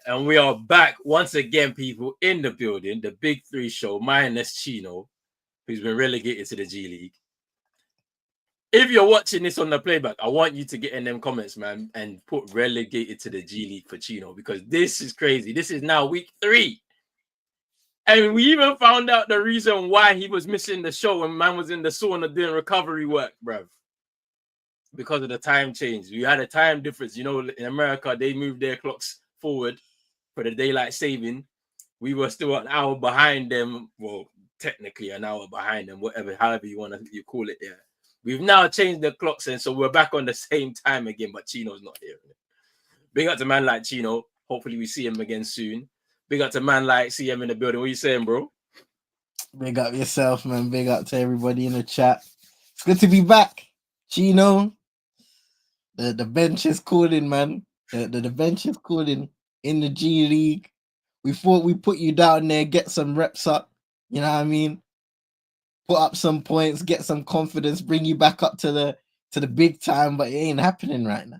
And we are back once again, people, in the building, the Big Three show, minus Chino, who's been relegated to the G League. If you're watching this on the playback, I want you to get in them comments, man, and put relegated to the G League for Chino, because this is crazy. This is now week 3. And we even found out the reason why he was missing the show when man was in the sauna doing recovery work, bruv. Because of the time change. We had a time difference. You know, in America, they moved their clocks forward for the daylight saving. We were still an hour behind them. Well, technically an hour behind them, however you call it there. We've now changed the clocks, and so we're back on the same time again, but Chino's not here. Big up to man like Chino. Hopefully we see him again soon. Big up to man like CM in the building. What are you saying, bro? Big up yourself, man. Big up to everybody in the chat. It's good to be back. Chino, the bench is calling, man. The bench is calling in the G League. We thought we put you down there, get some reps up. You know what I mean? Put up some points, get some confidence, bring you back up to the big time, but it ain't happening right now.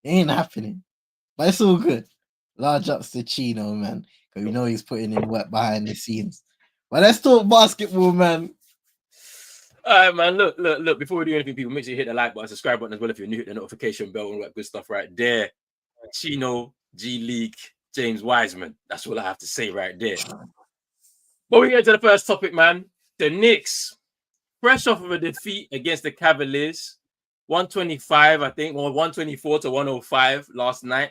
It ain't happening. But it's all good. Large ups to Chino, man. Because we know he's putting in work behind the scenes. But let's talk basketball, man. All right, man. Look. Before we do anything, people, make sure you hit the like button, subscribe button as well if you're new. Hit the notification bell and all that good stuff right there. Chino, G League, James Wiseman. That's all I have to say right there. But we get to the first topic, man. The Knicks, fresh off of a defeat against the Cavaliers, 125, I think, or 124 to 105 last night.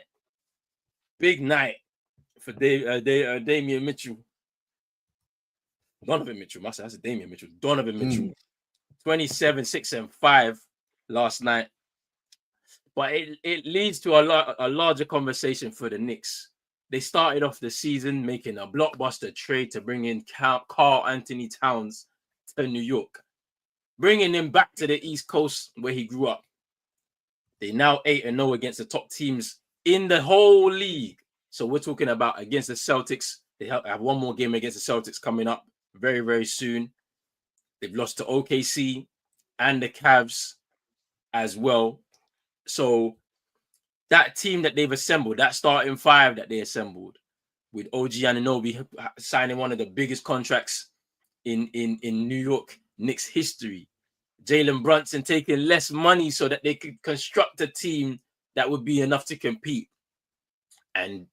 Big night for Damian Mitchell. Donovan Mitchell, that's Damian Mitchell. Donovan Mitchell, 27, 6, and 5 last night. But it leads to a larger conversation for the Knicks. They started off the season making a blockbuster trade to bring in Karl Anthony Towns to New York, bringing him back to the East Coast where he grew up. They now 8-0 against the top teams in the whole league. So we're talking about against the Celtics. They have one more game against the Celtics coming up very, very soon. They've lost to OKC and the Cavs as well. So that team that they've assembled, that starting 5 that they assembled, with OG Anunoby signing one of the biggest contracts in New York Knicks history, Jalen Brunson taking less money so that they could construct a team that would be enough to compete. And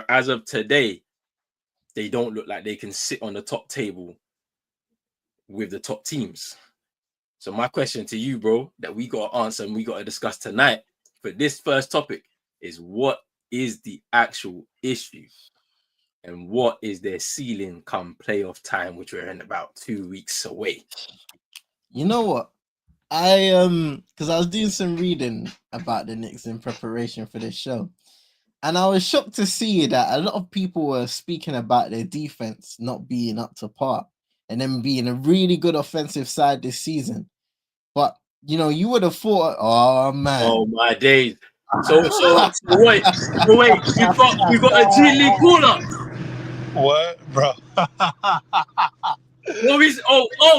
as of today, they don't look like they can sit on the top table with the top teams. So my question to you, bro, that we got to answer and we got to discuss tonight for this first topic is, what is the actual issue and what is their ceiling come playoff time, which we're in about 2 weeks away? You know what? Because I was doing some reading about the Knicks in preparation for this show. And I was shocked to see that a lot of people were speaking about their defense not being up to par and them being a really good offensive side this season. But, you know, you would have thought, oh, man. Oh, my days. So wait, we got a G League caller. What, bro?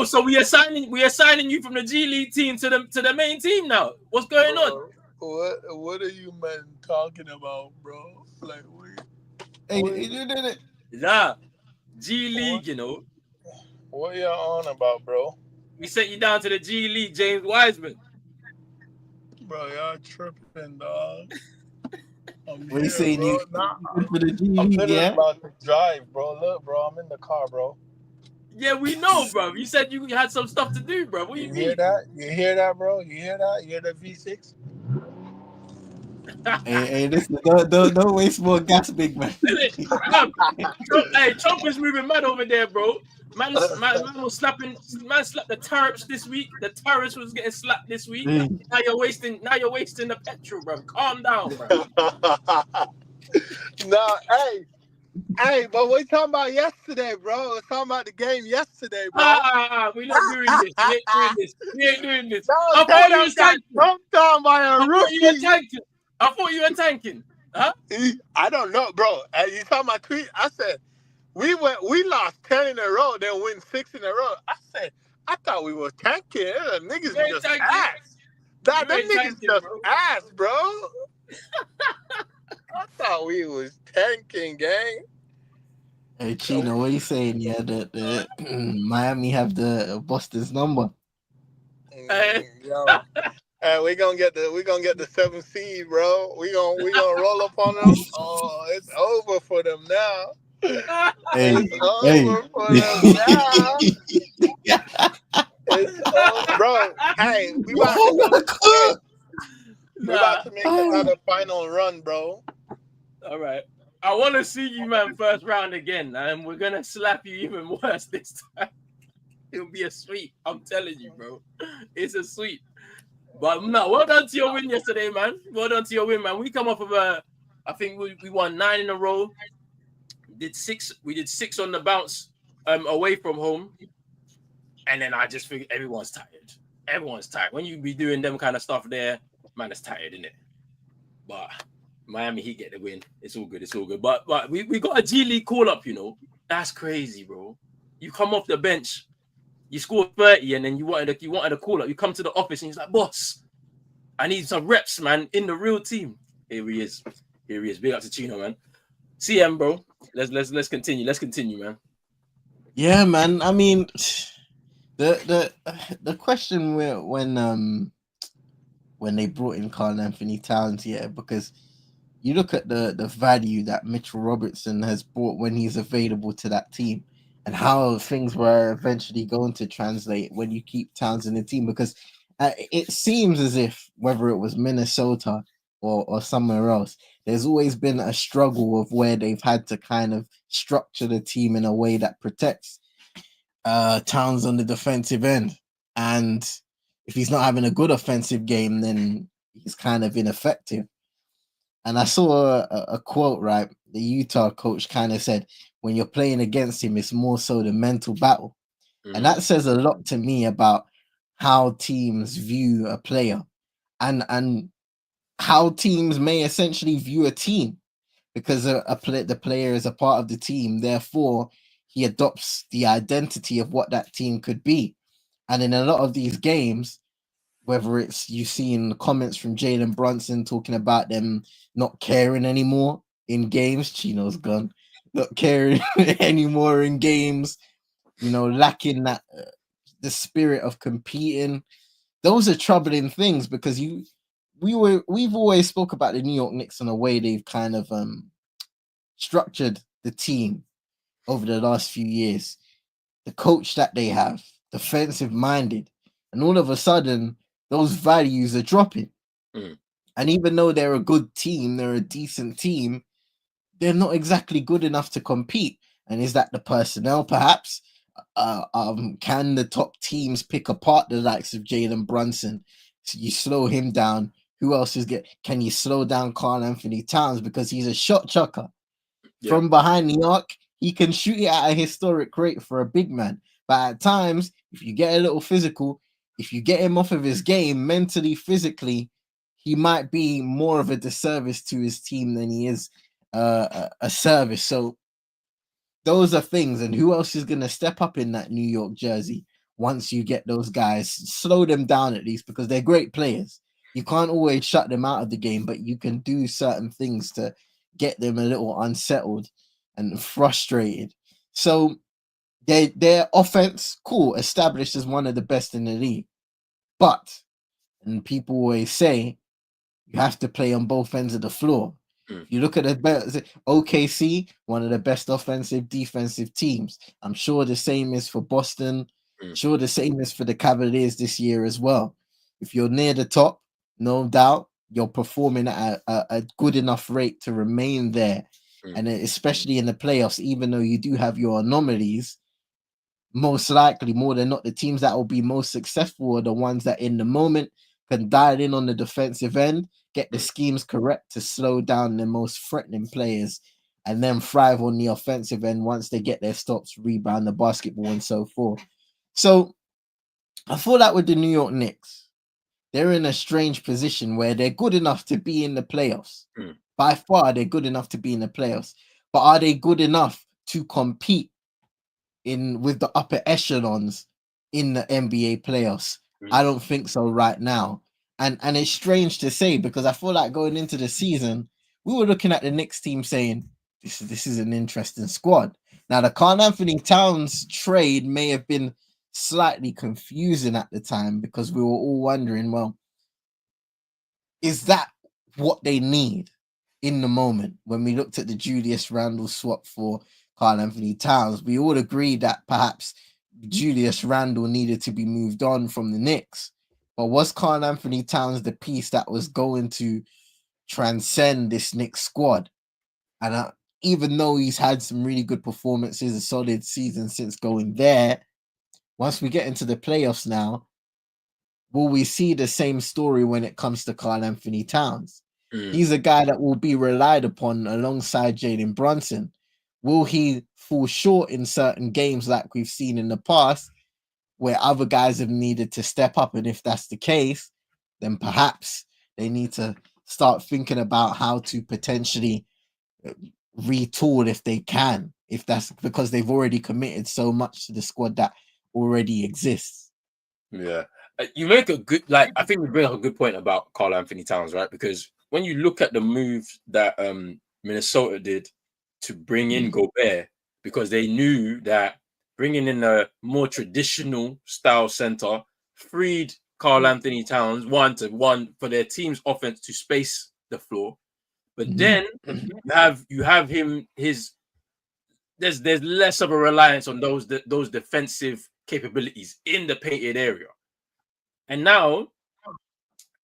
So we are signing you from the G League team to the main team now. What's going on? What are you men talking about, bro? Like, Nah, G League, you know. What you on about, bro? We sent you down to the G League, James Wiseman. Bro, y'all tripping, dog. What are you saying? Bro. For the G League, I'm about to drive, bro. Look, bro, I'm in the car, bro. Yeah, we know, bro. You said you had some stuff to do, bro. What do you mean? Hear that? You hear that, bro? You hear that? You hear the V6? Hey, listen, don't waste more gas, big man. Trump is moving mad over there, bro. Man was slapping. Man slapped the tariffs this week. The tariffs was getting slapped this week. Now you're wasting the petrol, bro. Calm down, bro. No, hey, but we talking about yesterday, bro. We're talking about the game yesterday, bro. We're not doing this. We ain't doing this. No, I thought you were tanking. I'm talking about a rookie. I thought you were tanking. Huh? I don't know, bro. You saw my tweet. I said we lost 10 in a row, then win 6 in a row. I thought we were tanking. The niggas just tanking. Ass. Them niggas just bro. Ass, bro. What the thought we was tanking, gang. Hey Chino, what are you saying? Yeah, the Miami have the Boston's number. Yo, we gonna get the 7th seed, bro. We gonna roll up on them. Oh, it's over for them now. Hey, It's hey. over for them now. It's over, bro. Hey, we about to go. Hey, we about to make another final run, bro. All right. I want to see you, man, first round again, and we're gonna slap you even worse this time. It'll be a sweep. I'm telling you, bro. It's a sweep. But no, well done to your win yesterday, man. Well done to your win, man. We come off of I think we won 9 in a row. We did six on the bounce, away from home. And then I just figured everyone's tired. Everyone's tired. When you be doing them kind of stuff there, man, it's tired, isn't it? But Miami Heat get the win. It's all good. It's all good. But we got a G League call up, you know. That's crazy, bro. You come off the bench, you scored 30, and then you wanted a call up. You come to the office and he's like, boss, I need some reps, man, in the real team. Here he is. Big up to Chino, man. CM, bro. Let's continue. Let's continue, man. Yeah, man. I mean, the question when they brought in Karl Anthony Towns, yeah, because you look at the value that Mitchell Robertson has brought when he's available to that team, and how things were eventually going to translate when you keep Towns in the team, because it seems as if whether it was Minnesota or somewhere else, there's always been a struggle of where they've had to kind of structure the team in a way that protects Towns on the defensive end. And if he's not having a good offensive game, then he's kind of ineffective. And I saw a quote, right? The Utah coach kind of said, when you're playing against him, it's more so the mental battle. And that says a lot to me about how teams view a player and how teams may essentially view a team, because the player is a part of the team. Therefore, he adopts the identity of what that team could be. And in a lot of these games, whether it's you've seen comments from Jalen Brunson talking about them not caring anymore in games, Chino's gone, not caring anymore in games, you know, lacking that the spirit of competing. Those are troubling things, because we've always spoke about the New York Knicks in a way they've kind of structured the team over the last few years. The coach that they have, defensive minded, and all of a sudden those values are dropping. And even though they're a good team, they're a decent team, they're not exactly good enough to compete. And is that the personnel, perhaps? Can the top teams pick apart the likes of Jalen Brunson? So you slow him down. Who else can you slow down Karl Anthony Towns, because he's a shot chucker from behind the arc? He can shoot it at a historic rate for a big man. But at times, if you get a little physical, if you get him off of his game mentally, physically, he might be more of a disservice to his team than he is a service. So those are things. And who else is going to step up in that New York jersey once you get those guys? Slow them down at least, because they're great players. You can't always shut them out of the game, but you can do certain things to get them a little unsettled and frustrated. So their offense, cool, established as one of the best in the league. But, and people always say, you have to play on both ends of the floor. You look at the OKC, one of the best offensive, defensive teams. I'm sure the same is for Boston. Sure the same is for the Cavaliers this year as well. If you're near the top, no doubt you're performing at a good enough rate to remain there. And especially in the playoffs, even though you do have your anomalies, most likely, more than not, the teams that will be most successful are the ones that in the moment can dial in on the defensive end, get the schemes correct to slow down the most threatening players, and then thrive on the offensive end once they get their stops, rebound the basketball, and so forth. So I feel like with the New York Knicks, they're in a strange position where they're good enough to be in the playoffs. By far, they're good enough to be in the playoffs. But are they good enough to compete with the upper echelons in the NBA playoffs? I don't think so right now. And it's strange to say, because I feel like going into the season, we were looking at the Knicks team saying, this is an interesting squad. Now, the Karl Anthony Towns trade may have been slightly confusing at the time because we were all wondering, well, is that what they need in the moment? When we looked at the Julius Randle swap for Karl Anthony Towns, we all agreed that perhaps Julius Randle needed to be moved on from the Knicks. But was Karl Anthony Towns the piece that was going to transcend this Knicks squad? And even though he's had some really good performances, a solid season since going there, once we get into the playoffs now, will we see the same story when it comes to Karl Anthony Towns? He's a guy that will be relied upon alongside Jalen Brunson. Will he fall short in certain games like we've seen in the past where other guys have needed to step up? And if that's the case, then perhaps they need to start thinking about how to potentially retool if they can, if that's because they've already committed so much to the squad that already exists. Yeah. You make a good, I think we bring up a good point about Karl Anthony Towns, right? Because when you look at the move that Minnesota did to bring in Gobert, because they knew that bringing in a more traditional style center freed Karl Anthony Towns one for their team's offense to space the floor. But then you have him there's less of a reliance on those defensive capabilities in the painted area. And now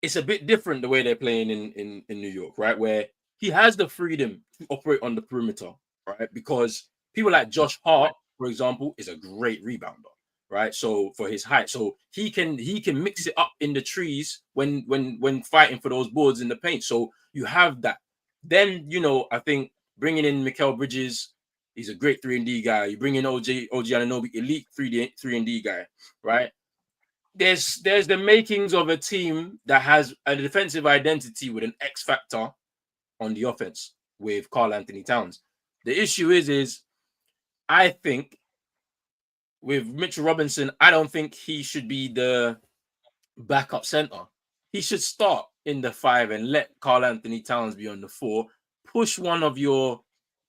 it's a bit different the way they're playing in New York, right? Where he has the freedom to operate on the perimeter, right? Because people like Josh Hart, for example, is a great rebounder, right? So for his height, so he can mix it up in the trees when fighting for those boards in the paint. So you have that. Then, I think bringing in Mikal Bridges, he's a great 3-and-D guy. You bring in OG Anunoby, elite 3-and-D guy, right? There's the makings of a team that has a defensive identity with an X factor on the offense with Karl Anthony Towns. The issue is I think with Mitchell Robinson, I don't think he should be the backup center. He should start in the 5 and let Karl Anthony Towns be on the 4. Push one of your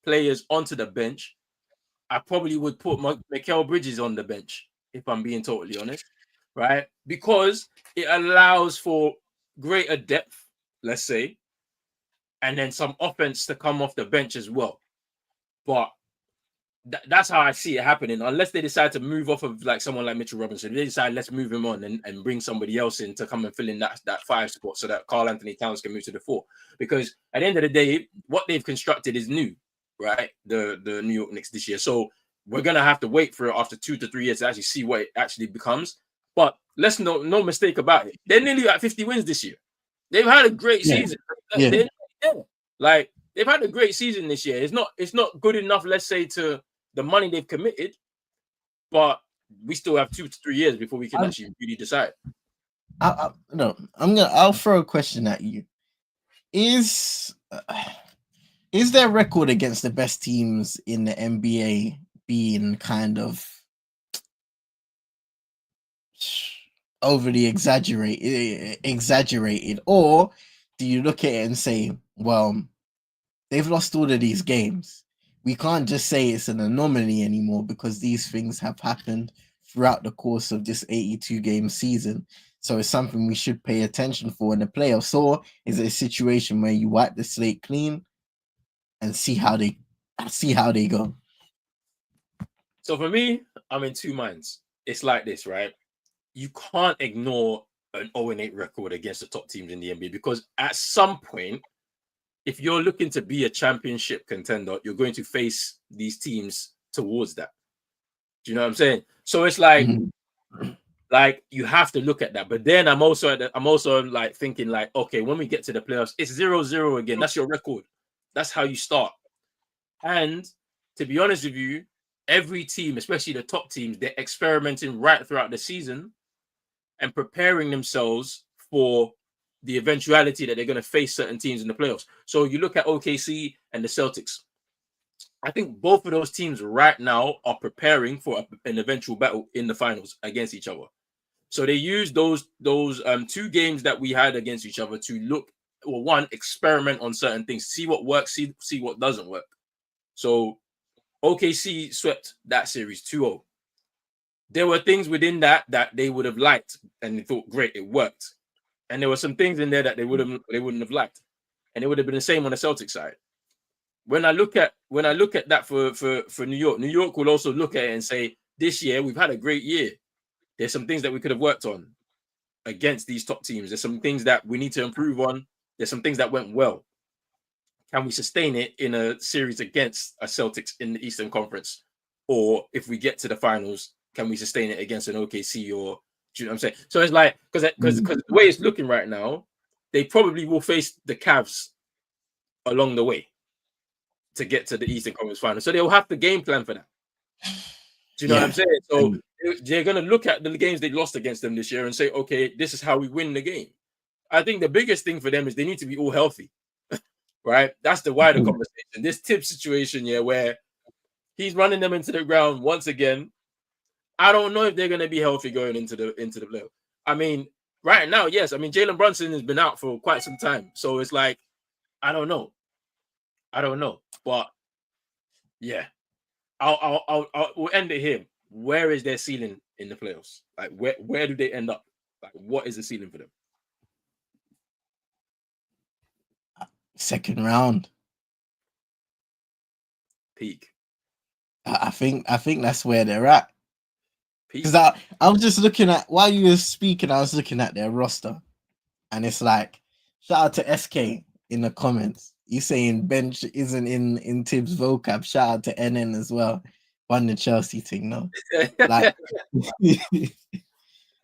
players onto the bench. I probably would put Mikal Bridges on the bench, if I'm being totally honest, right? Because it allows for greater depth, let's say, and then some offense to come off the bench as well. But that's how I see it happening, unless they decide to move off of someone like Mitchell Robinson. They decide, let's move him on and bring somebody else in to come and fill in that 5 spot so that Karl Anthony Towns can move to the 4. Because at the end of the day, what they've constructed is new, right? The New York Knicks this year. So we're going to have to wait for it after 2 to 3 years to actually see what it actually becomes. But let's no mistake about it. They're nearly at 50 wins this year. They've had a great season. They've had a great season this year. It's not good enough, let's say, to the money they've committed, but we still have 2 to 3 years before we can actually really decide. I'll throw a question at you. Is their record against the best teams in the NBA being kind of overly exaggerated, or do you look at it and say, well, they've lost all of these games? We can't just say it's an anomaly anymore because these things have happened throughout the course of this 82-game season. So it's something we should pay attention for in the playoffs. Or is it a situation where you wipe the slate clean and see how they go? So for me, I'm in two minds. It's like this, right? You can't ignore an 0-8 record against the top teams in the NBA because at some point, if you're looking to be a championship contender, you're going to face these teams towards that. Do you know what I'm saying? So it's like you have to look at that. But then I'm also thinking okay, when we get to the playoffs, it's 0-0 again. That's your record. That's how you start. And to be honest with you, every team, especially the top teams, they're experimenting right throughout the season and preparing themselves for the eventuality that they're going to face certain teams in the playoffs. So you look at OKC and the Celtics. I think both of those teams right now are preparing for an eventual battle in the finals against each other. So they use those 2 games that we had against each other to look one, experiment on certain things, see what works, see what doesn't work. So OKC swept that series 2-0. There were things within that they would have liked and they thought, great, it worked. And there were some things in there that they wouldn't have liked. And it would have been the same on the Celtics side. When I look at that for New York will also look at it and say, this year we've had a great year. There's some things that we could have worked on against these top teams. There's some things that we need to improve on. There's some things that went well. Can we sustain it in a series against a Celtics in the Eastern Conference? Or if we get to the finals, can we sustain it against an OKC or, do you know what I'm saying? So it's like, because the way it's looking right now, they probably will face the Cavs along the way to get to the Eastern Conference Finals. So they'll have to game plan for that. Do you know what I'm saying? So they're going to look at the games they lost against them this year and say, okay, this is how we win the game. I think the biggest thing for them is they need to be all healthy, right? That's the wider conversation. This Tibbs situation, where he's running them into the ground once again. I don't know if they're going to be healthy going into the playoff. I mean, right now, yes. I mean, Jalen Brunson has been out for quite some time. So it's like, I don't know. But yeah, we'll end it here. Where is their ceiling in the playoffs? Like, where do they end up? Like, what is the ceiling for them? Second round. Peak. I think that's where they're at. Because I was just looking at, while you were speaking, I was looking at their roster. And it's like, shout out to SK in the comments. He's saying bench isn't in Tibbs' vocab. Shout out to NN as well. Won the Chelsea thing, no? Like,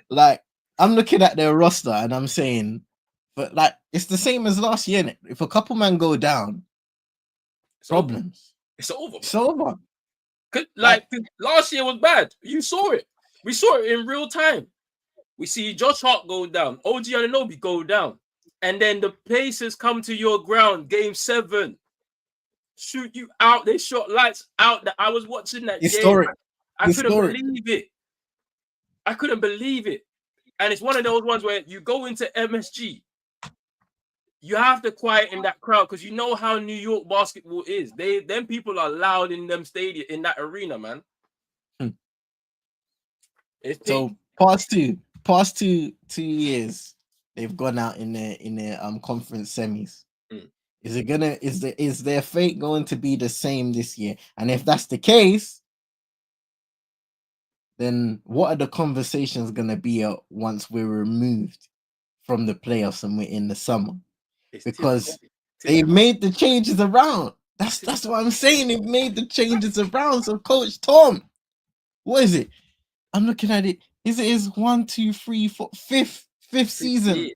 like, I'm looking at their roster and I'm saying, but like, it's the same as last year. If a couple man go down, it's problems. It's over. It's over. Like, last year was bad. You saw it. We saw it in real time. We see Josh Hart go down, OG Anunoby go down, and then the Pacers come to your ground, Game 7, shoot you out. They shot lights out. I was watching that Historic. game. I couldn't believe it. And it's one of those ones where you go into MSG, you have to quieten that crowd because you know how New York basketball is. Them people are loud in them stadium, in that arena, man. So past two years, they've gone out in their conference semis. Is their fate going to be the same this year? And if that's the case, then what are the conversations going to be once we're removed from the playoffs and we're in the summer? Because they've made the changes around. That's what I'm saying. They've made the changes around. So Coach Tom, what is it? I'm looking at it. Is it his 1, 2, 3, 4, fifth season?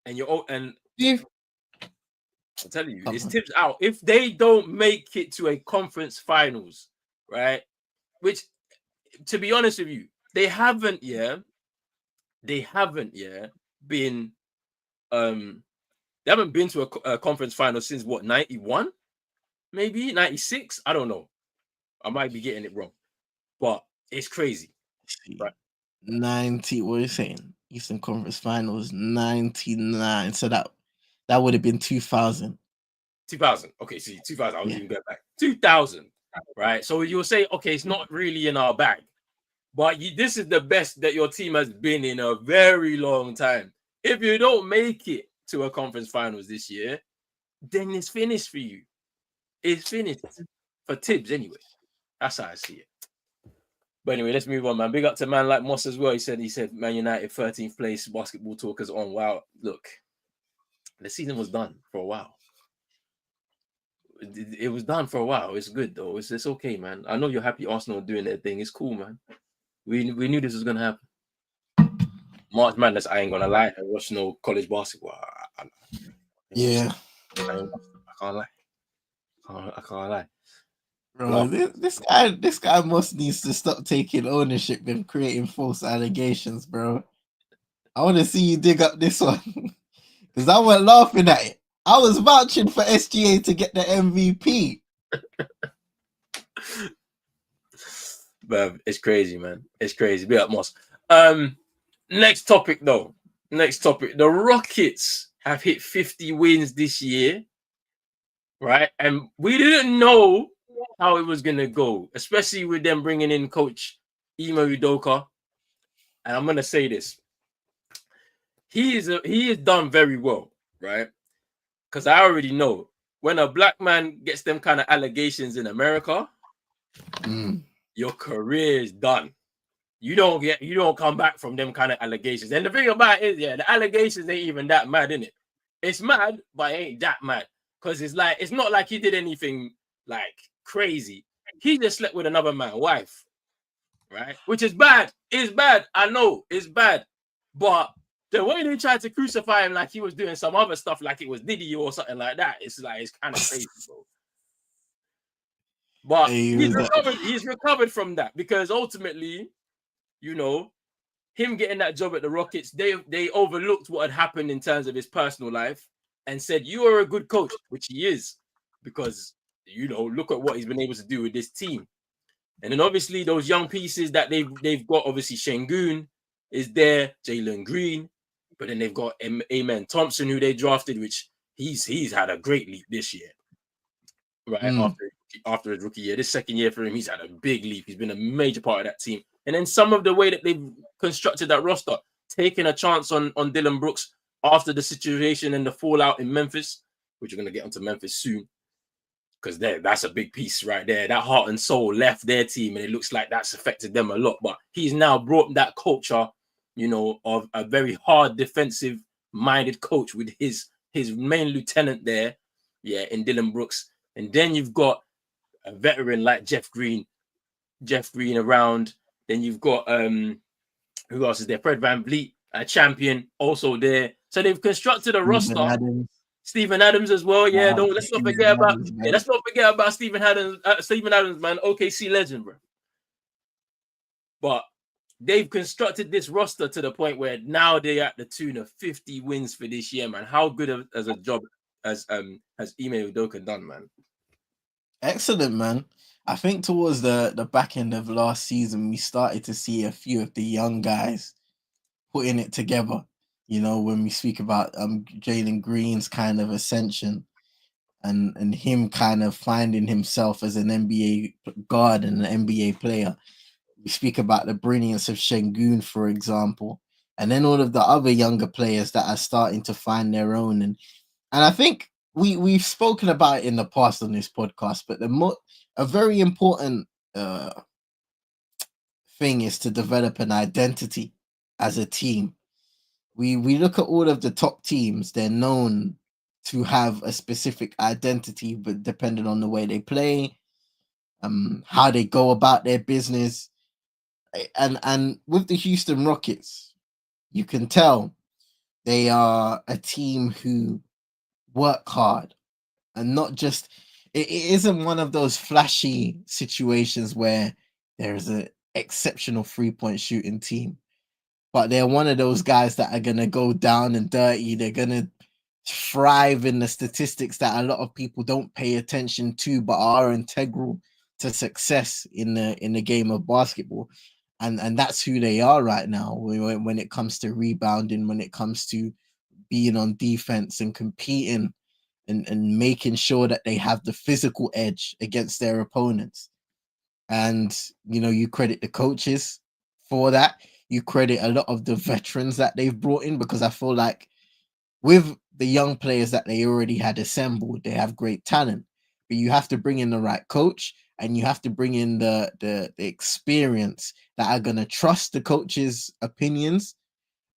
And fifth. I'm telling you, it's Tibbs out. If they don't make it to a conference finals, right? Which, to be honest with you, they haven't been they haven't been to a conference final since what, 91? Maybe 96? I don't know. I might be getting it wrong. But it's crazy. Right. 90, what are you saying? Eastern Conference Finals 99. So that would have been 2000. 2000. Okay, see, 2000. I was even going back. 2000. Right. So you'll say, okay, it's not really in our bag. But this is the best that your team has been in a very long time. If you don't make it to a conference finals this year, then it's finished for you. It's finished for Tibbs anyway. That's how I see it. But anyway, let's move on, man. Big up to man like Moss as well. He said, Man United 13th place, basketball talkers on. Wow. Look, the season was done for a while. It was done for a while. It's good, though. It's okay, man. I know you're happy Arsenal doing their thing. It's cool, man. We knew this was going to happen. March Madness, I ain't going to lie. I watched no college basketball. Yeah. I can't lie. I can't lie. Bro, this guy must needs to stop taking ownership and creating false allegations, bro. I want to see you dig up this one. Because I wasn't laughing at it. I was vouching for SGA to get the MVP. But it's crazy, man. It's crazy. Be up, Moss. Next topic, though. The Rockets have hit 50 wins this year, right? And we didn't know how it was going to go, especially with them bringing in coach Ime Udoka. And I'm going to say this. He is done very well, right? Because I already know when a black man gets them kind of allegations in America, your career is done. You don't come back from them kind of allegations. And the thing about it is, the allegations ain't even that mad, innit? It's mad, but it ain't that mad. Because it's not like he did anything like crazy. He just slept with another man's wife, right? Which is bad. It's bad. I know it's bad. But the way they tried to crucify him like he was doing some other stuff, like it was Diddy or something like that, it's kind of crazy, bro. But he's recovered from that because ultimately, him getting that job at the Rockets, they overlooked what had happened in terms of his personal life and said, you are a good coach, which he is, because, look at what he's been able to do with this team. And then obviously those young pieces that they've got, obviously Şengün is there, Jalen Green, but then they've got Amen Thompson, who they drafted, which he's had a great leap this year, right? After his rookie year. This second year for him, he's had a big leap. He's been a major part of that team. And then some of the way that they've constructed that roster, taking a chance on Dylan Brooks after the situation and the fallout in Memphis, which we're going to get onto Memphis soon, because that's a big piece right there. That heart and soul left their team, and it looks like that's affected them a lot. But he's now brought that culture, of a very hard defensive-minded coach with his main lieutenant there, in Dylan Brooks. And then you've got a veteran like Jeff Green around. Then you've got who else is there? Fred VanVleet, a champion, also there. So they've constructed a roster. Steven Adams as well. Yeah, let's not forget about Steven Adams. Steven Adams, man, OKC legend, bro. But they've constructed this roster to the point where now they're at the tune of 50 wins for this year, man. How good as a job has Ime Udoka done, man? Excellent, man. I think towards the back end of last season, we started to see a few of the young guys putting it together. When we speak about Jalen Green's kind of ascension and him kind of finding himself as an NBA guard and an NBA player. We speak about the brilliance of Şengün, for example, and then all of the other younger players that are starting to find their own. And I think we've spoken about it in the past on this podcast, but a very important thing is to develop an identity as a team. We look at all of the top teams, they're known to have a specific identity, but depending on the way they play, how they go about their business. And with the Houston Rockets, you can tell they are a team who work hard and not just, it isn't one of those flashy situations where there's an exceptional 3-point shooting team, but they're one of those guys that are going to go down and dirty. They're going to thrive in the statistics that a lot of people don't pay attention to, but are integral to success in the game of basketball. And that's who they are right now when it comes to rebounding, when it comes to being on defense and competing and making sure that they have the physical edge against their opponents. And, you credit the coaches for that. You credit a lot of the veterans that they've brought in, because I feel like with the young players that they already had assembled, they have great talent, but you have to bring in the right coach and you have to bring in the experience that are going to trust the coach's opinions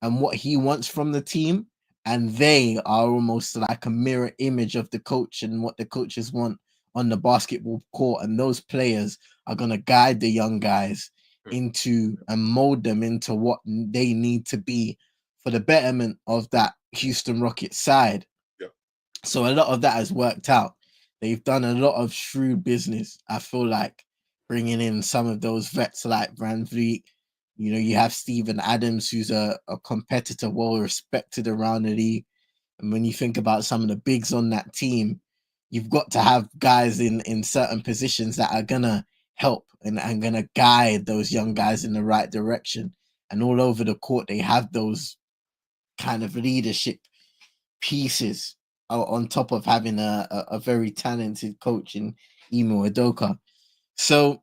and what he wants from the team. And they are almost like a mirror image of the coach and what the coaches want on the basketball court. And those players are going to guide the young guys into and mold them into what they need to be for the betterment of that Houston Rockets side. Yeah. So a lot of that has worked out. They've done a lot of shrewd business, I feel like, bringing in some of those vets like VanVleet. You have Steven Adams, who's a competitor, well-respected around the league. And when you think about some of the bigs on that team, you've got to have guys in certain positions that are going to help and going to guide those young guys in the right direction. And all over the court, they have those kind of leadership pieces on top of having a very talented coach in Imo Udoka. So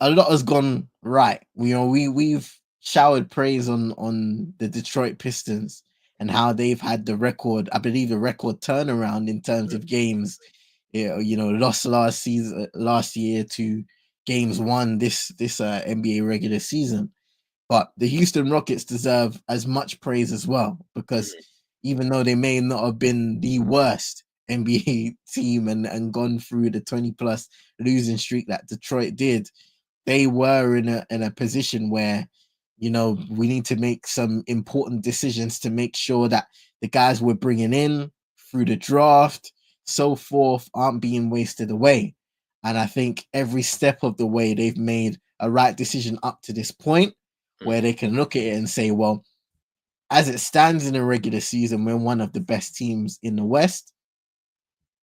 a lot has gone right. We've showered praise on the Detroit Pistons and how they've had the record, I believe the record turnaround in terms of games. Lost last year to games won this NBA regular season. But the Houston Rockets deserve as much praise as well, because even though they may not have been the worst NBA team and gone through the 20+ losing streak that Detroit did, they were in a position where, we need to make some important decisions to make sure that the guys we're bringing in through the draft, so forth, aren't being wasted away. And I think every step of the way they've made a right decision up to this point, where they can look at it and say, well, as it stands in the regular season, we're one of the best teams in the West.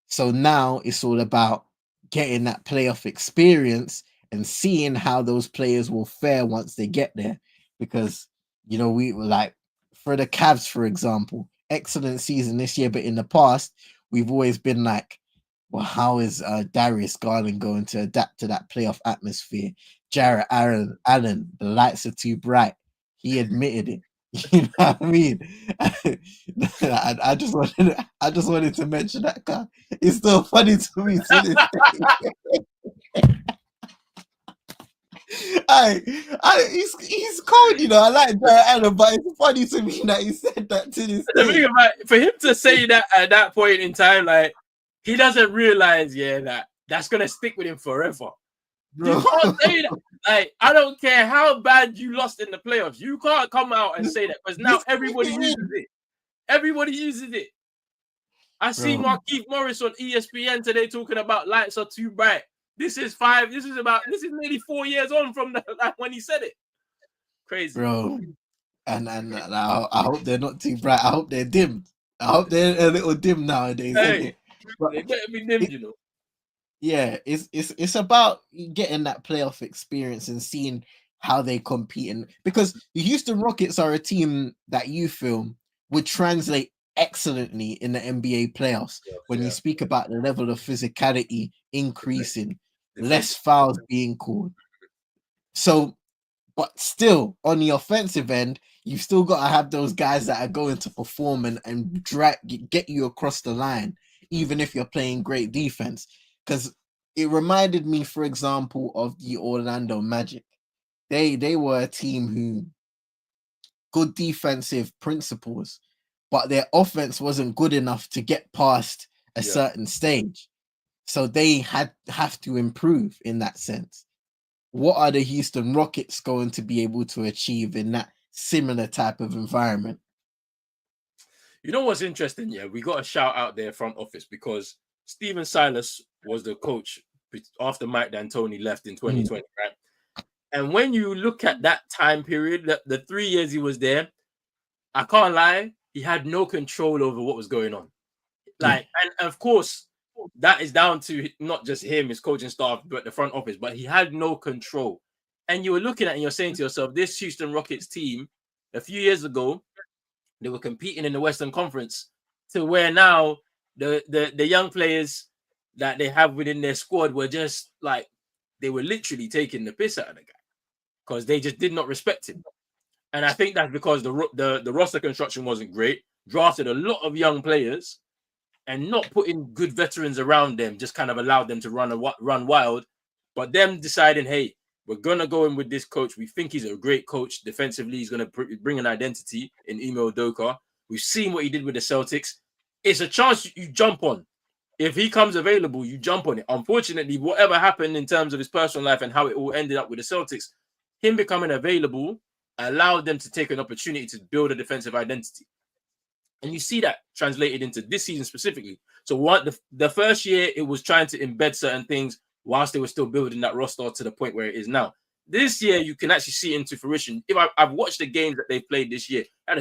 So now it's all about getting that playoff experience and seeing how those players will fare once they get there. Because, we were like, for the Cavs, for example, excellent season this year, but in the past, we've always been like, well, how is Darius Garland going to adapt to that playoff atmosphere? Jarrett Allen, the lights are too bright. He admitted it. You know what I mean? I just wanted to mention that guy. It's still funny to me to this day. He's cold, I like Jarrett Allen, but it's funny to me that he said that to this day. For him to say that at that point in time, like, he doesn't realize, that that's gonna stick with him forever. Bro. You can't say that. Like, I don't care how bad you lost in the playoffs. You can't come out and say that, because now everybody uses it. Everybody uses it. I see Markieff Morris on ESPN today talking about lights are too bright. This is nearly 4 years on from when he said it. Crazy, bro. And I hope they're not too bright. I hope they're dimmed. I hope they're a little dim nowadays. Hey, they better be dimmed, Yeah, it's about getting that playoff experience and seeing how they compete. And because the Houston Rockets are a team that you feel would translate excellently in the NBA playoffs when you speak about the level of physicality increasing, less fouls being called. So, but still on the offensive end, you've still got to have those guys that are going to perform and get you across the line, even if you're playing great defense. Because it reminded me, for example, of the Orlando Magic. They were a team who good defensive principles, but their offense wasn't good enough to get past a certain stage. So they have to improve in that sense. What are the Houston Rockets going to be able to achieve in that similar type of environment? You know what's interesting? Yeah, we got a shout out there front office, because Stephen Silas was the coach after Mike D'Antoni left in 2020, right? And when you look at that time period, the 3 years he was there, I can't lie, he had no control over what was going on. Like, and of course, that is down to not just him, his coaching staff, but the front office. But he had no control. And you were looking at it and you're saying to yourself, this Houston Rockets team, a few years ago, they were competing in the Western Conference, to where now the young players that they have within their squad were just like, they were literally taking the piss out of the guy because they just did not respect him. And I think that's because the roster construction wasn't great, drafted a lot of young players, and not putting good veterans around them just kind of allowed them to run wild. But them deciding, hey, we're going to go in with this coach. We think he's a great coach. Defensively, he's going to bring an identity in Ime Udoka. We've seen what he did with the Celtics. It's a chance you jump on. If he comes available, you jump on it. Unfortunately, whatever happened in terms of his personal life and how it all ended up with the Celtics, him becoming available allowed them to take an opportunity to build a defensive identity. And you see that translated into this season specifically. So the first year, it was trying to embed certain things whilst they were still building that roster to the point where it is now. This year, you can actually see it into fruition. If I've watched the games that they've played this year, I had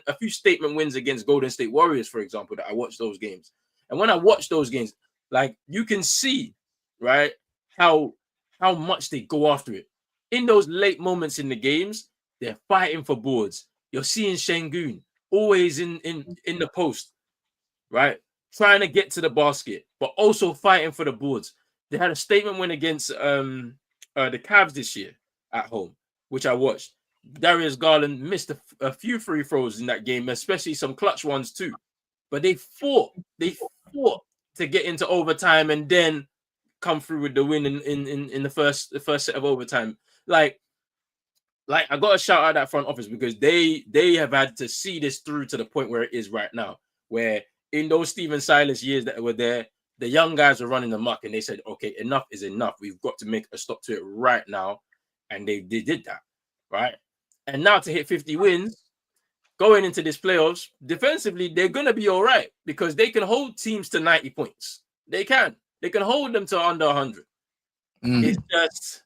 a few statement wins against Golden State Warriors, for example, that I watched those games. And when I watch those games, like, you can see, right, how much they go after it. In those late moments in the games, they're fighting for boards. You're seeing Şengün always in the post, right? Trying to get to the basket, but also fighting for the boards. They had a statement win against the Cavs this year at home, which I watched. Darius Garland missed a few free throws in that game, especially some clutch ones too. But they fought to get into overtime and then come through with the win in the first set of overtime. Like I got to shout out that front office because they have had to see this through to the point where it is right now, where in those Steven Silas years that were there, the young guys were running the muck and they said, okay, enough is enough. We've got to make a stop to it right now. And they did that, right? And now to hit 50 wins, going into this playoffs, defensively, they're going to be all right because they can hold teams to 90 points. They can hold them to under 100. It's just,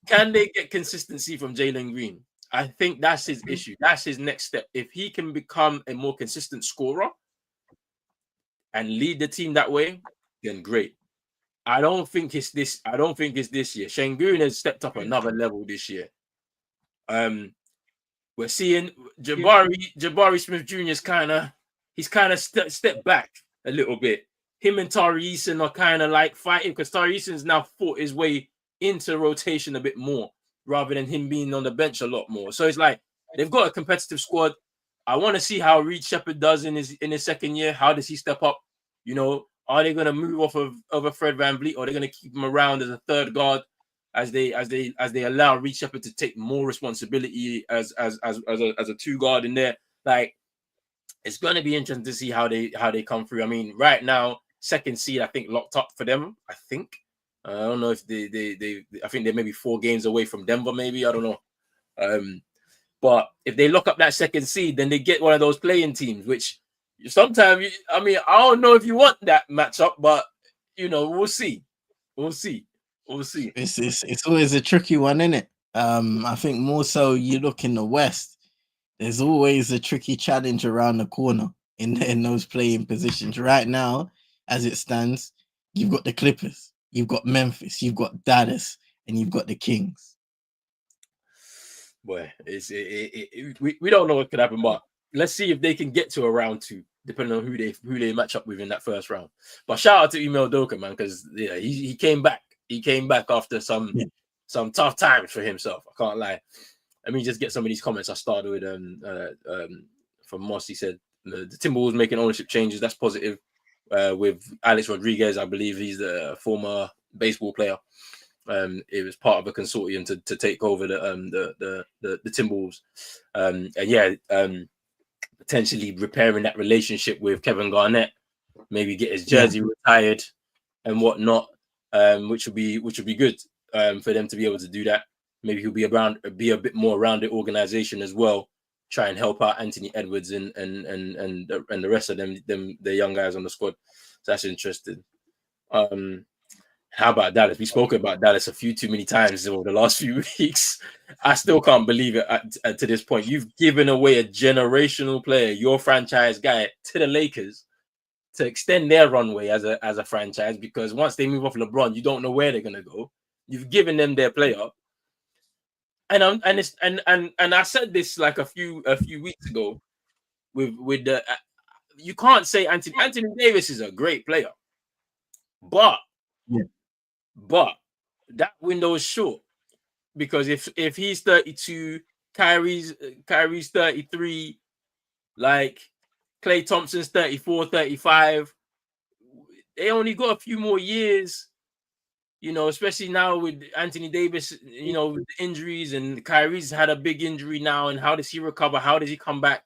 can they get consistency from Jalen Green? I think that's his issue. That's his next step. If he can become a more consistent scorer and lead the team that way, then great. I don't think it's this year. Şengün has stepped up another level this year. We're seeing Jabari Smith Jr. He's kind of stepped back a little bit. Him and Tari Eason are kind of like fighting because Tari Eason's now fought his way into rotation a bit more rather than him being on the bench a lot more. So it's like they've got a competitive squad. I want to see how Reed Shepherd does in his second year. How does he step up? You know, are they going to move off of a Fred VanVleet, or are they going to keep him around as a third guard as they allow Reed Shepherd to take more responsibility as a two guard in there? Like, it's going to be interesting to see how they come through. I mean, right now, second seed I think locked up for them. I think I don't know if they I think they're maybe 4 games away from Denver. Maybe I don't know. But if they lock up that second seed, then they get one of those playing teams, which sometimes, I don't know if you want that matchup, but you know, we'll see. It's always a tricky one, isn't it? I think more so you look in the West, there's always a tricky challenge around the corner in those playing positions. Right now, as it stands, you've got the Clippers, you've got Memphis, you've got Dallas, and you've got the Kings. Boy, we don't know what could happen, but let's see if they can get to a round 2, depending on who they match up with in that first round. But shout out to Email Doka, man, because he came back. He came back after some tough times for himself. I can't lie. Let me just get some of these comments. I started with from Moss. He said the Timberwolves making ownership changes. That's positive. With Alex Rodriguez, I believe he's the former baseball player. It was part of a consortium to take over the Timberwolves, potentially repairing that relationship with Kevin Garnett, maybe get his jersey retired and whatnot, which would be good for them to be able to do that. Maybe he'll be a bit more around the organization as well, try and help out Anthony Edwards and the rest of the young guys on the squad. So that's interesting. How about Dallas? We spoke about Dallas a few too many times over the last few weeks. I still can't believe it to this point. You've given away a generational player, your franchise guy, to the Lakers to extend their runway as a franchise, because once they move off LeBron, you don't know where they're gonna go. You've given them their player. And I said this like a few weeks ago with the you can't say Anthony Davis is a great player, but that window is short, because if he's 32, Kyrie's 33, like Klay Thompson's 34, 35, they only got a few more years. You know, especially now with Anthony Davis, you know, with the injuries, and Kyrie's had a big injury now. And how does he recover? How does he come back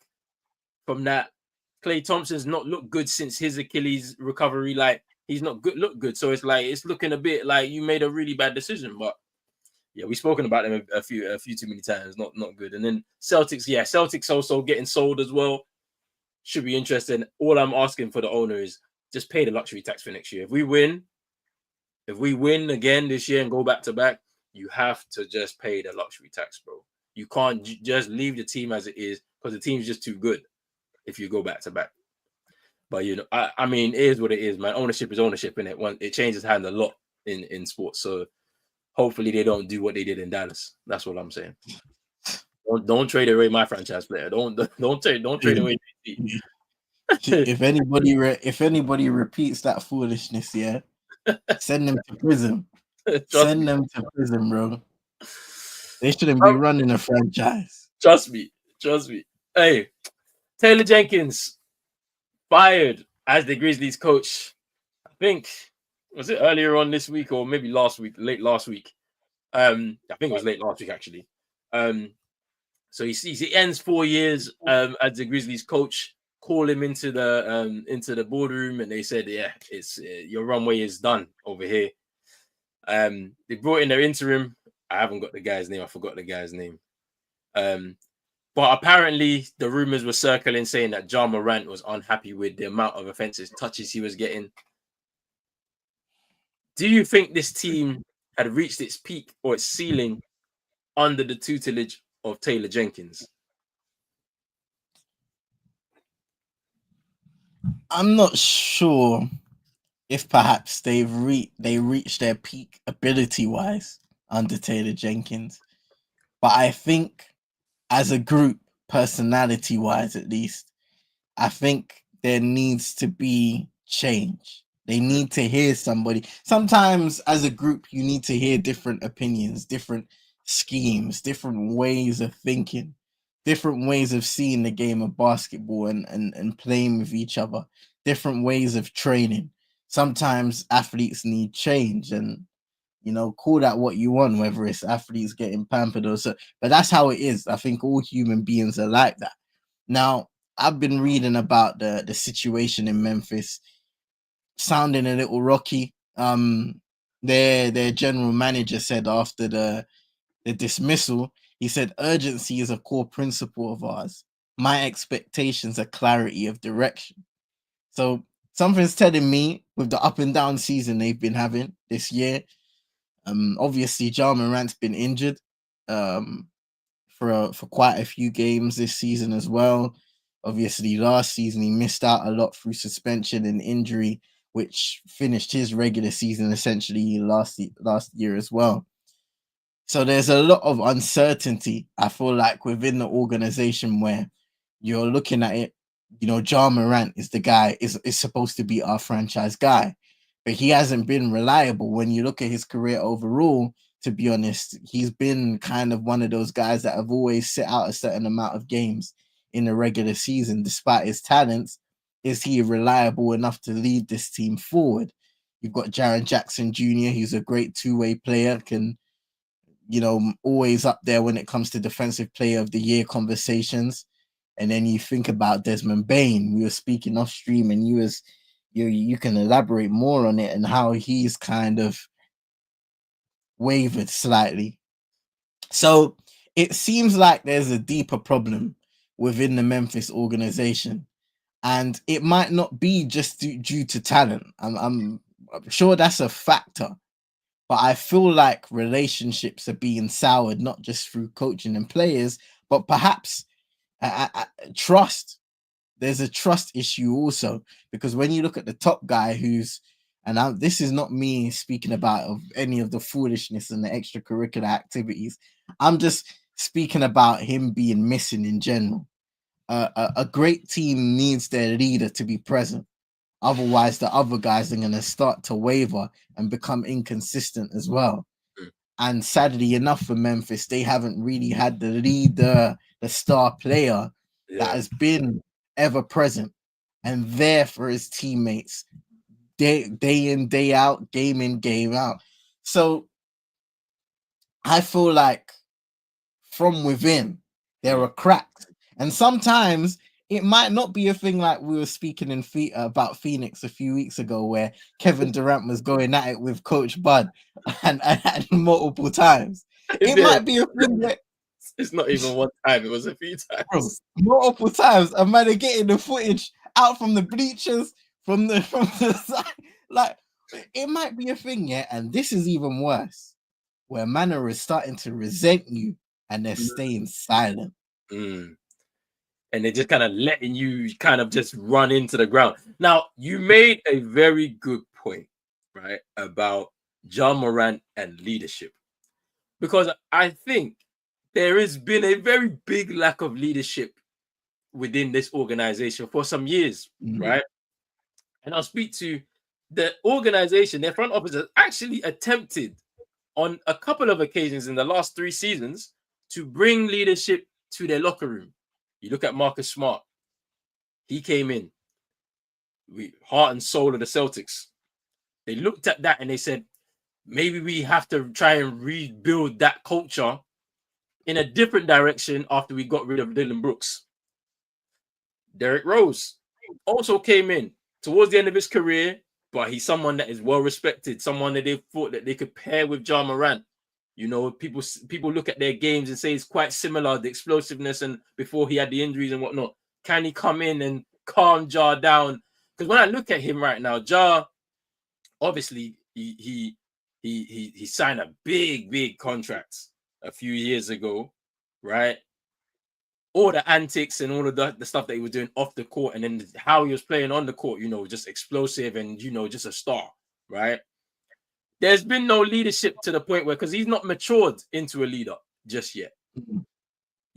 from that? Klay Thompson's not looked good since his Achilles recovery. Like, he's not look good. So it's looking a bit like you made a really bad decision. But yeah, we've spoken about them a few too many times. Not good. And then Celtics also getting sold as well. Should be interesting. All I'm asking for the owner is just pay the luxury tax for next year. If we win again this year and go back to back, you have to just pay the luxury tax, bro. You can't just leave the team as it is, because the team's just too good if you go back to back. But, you know, I mean, it is what it is, man. Ownership is ownership, and it changes hands a lot in sports. So hopefully they don't do what they did in Dallas. That's what I'm saying. Don't trade away my franchise player. Don't trade away. If anybody repeats that foolishness, yeah, send them to prison. Send them to prison, bro. They shouldn't be running a franchise. Trust me. Hey, Taylor Jenkins fired as the Grizzlies coach. I think was it earlier on this week or maybe late last week. I think it was late last week actually. So he ends 4 years as the Grizzlies coach. Call him into the boardroom, and they said, "Yeah, it's your runway is done over here." They brought in their interim. I haven't got the guy's name. I forgot the guy's name. But apparently the rumors were circling saying that Ja Morant was unhappy with the amount of offensive touches he was getting. Do you think this team had reached its peak or its ceiling under the tutelage of Taylor Jenkins? I'm not sure if perhaps they reached their peak ability-wise under Taylor Jenkins. But I think as a group, personality-wise at least, I think there needs to be change. They need to hear somebody. Sometimes as a group, you need to hear different opinions, different schemes, different ways of thinking, different ways of seeing the game of basketball and playing with each other, different ways of training. Sometimes athletes need change, and call that what you want, whether it's athletes getting pampered or so. But that's how it is. I think all human beings are like that. Now, I've been reading about the situation in Memphis, sounding a little rocky. Their general manager said after the dismissal, he said, urgency is a core principle of ours. My expectations are clarity of direction. So something's telling me with the up and down season they've been having this year. Obviously, Ja Morant's been injured for quite a few games this season as well. Obviously, last season he missed out a lot through suspension and injury, which finished his regular season essentially last year as well. So there's a lot of uncertainty, I feel like, within the organization where you're looking at it. Ja Morant is the guy, is supposed to be our franchise guy, but he hasn't been reliable. When you look at his career overall, to be honest, he's been kind of one of those guys that have always sit out a certain amount of games in the regular season, despite his talents. Is he reliable enough to lead this team forward? You've got Jaren Jackson Jr., who's a great two-way player, can, always up there when it comes to defensive player of the year conversations. And then you think about Desmond Bain. We were speaking off stream, and you can elaborate more on it and how he's kind of wavered slightly. So it seems like there's a deeper problem within the Memphis organization, and it might not be just due to talent. I'm sure that's a factor, but I feel like relationships are being soured, not just through coaching and players, but perhaps trust. There's a trust issue also, because when you look at the top guy this is not me speaking about of any of the foolishness and the extracurricular activities. I'm just speaking about him being missing in general. A great team needs their leader to be present. Otherwise, the other guys are going to start to waver and become inconsistent as well. And sadly enough for Memphis, they haven't really had the leader, the star player that has been ever present and there for his teammates day in, day out, game in, game out. So I feel like from within, there are cracks. And sometimes it might not be a thing like we were speaking about Phoenix a few weeks ago, where Kevin Durant was going at it with Coach Bud and multiple times. It might be a thing that it's not even one time, it was a few times. Bro, multiple times. A man are getting the footage out from the bleachers, from the side. Like, it might be a thing, yeah. And this is even worse, where Manor is starting to resent you and they're staying silent. And they're just kind of letting you kind of just run into the ground. Now, you made a very good point, right, about Ja Morant and leadership. Because I think there has been a very big lack of leadership within this organization for some years, right? And I'll speak to the organization. Their front office has actually attempted on a couple of occasions in the last 3 seasons to bring leadership to their locker room. You look at Marcus Smart. He came in, heart and soul of the Celtics. They looked at that and they said, maybe we have to try and rebuild that culture in a different direction after we got rid of Dylan Brooks. Derrick Rose also came in towards the end of his career, but he's someone that is well respected, someone that they thought that they could pair with Ja Morant. You know, people look at their games and say it's quite similar, the explosiveness, and before he had the injuries and whatnot. Can he come in and calm Ja down? Because when I look at him right now, Ja, obviously he signed a big contract a few years ago, right? All the antics and all of the stuff that he was doing off the court, and then how he was playing on the court, you know, just explosive and, you know, just a star, right? There's been no leadership to the point where, because he's not matured into a leader just yet.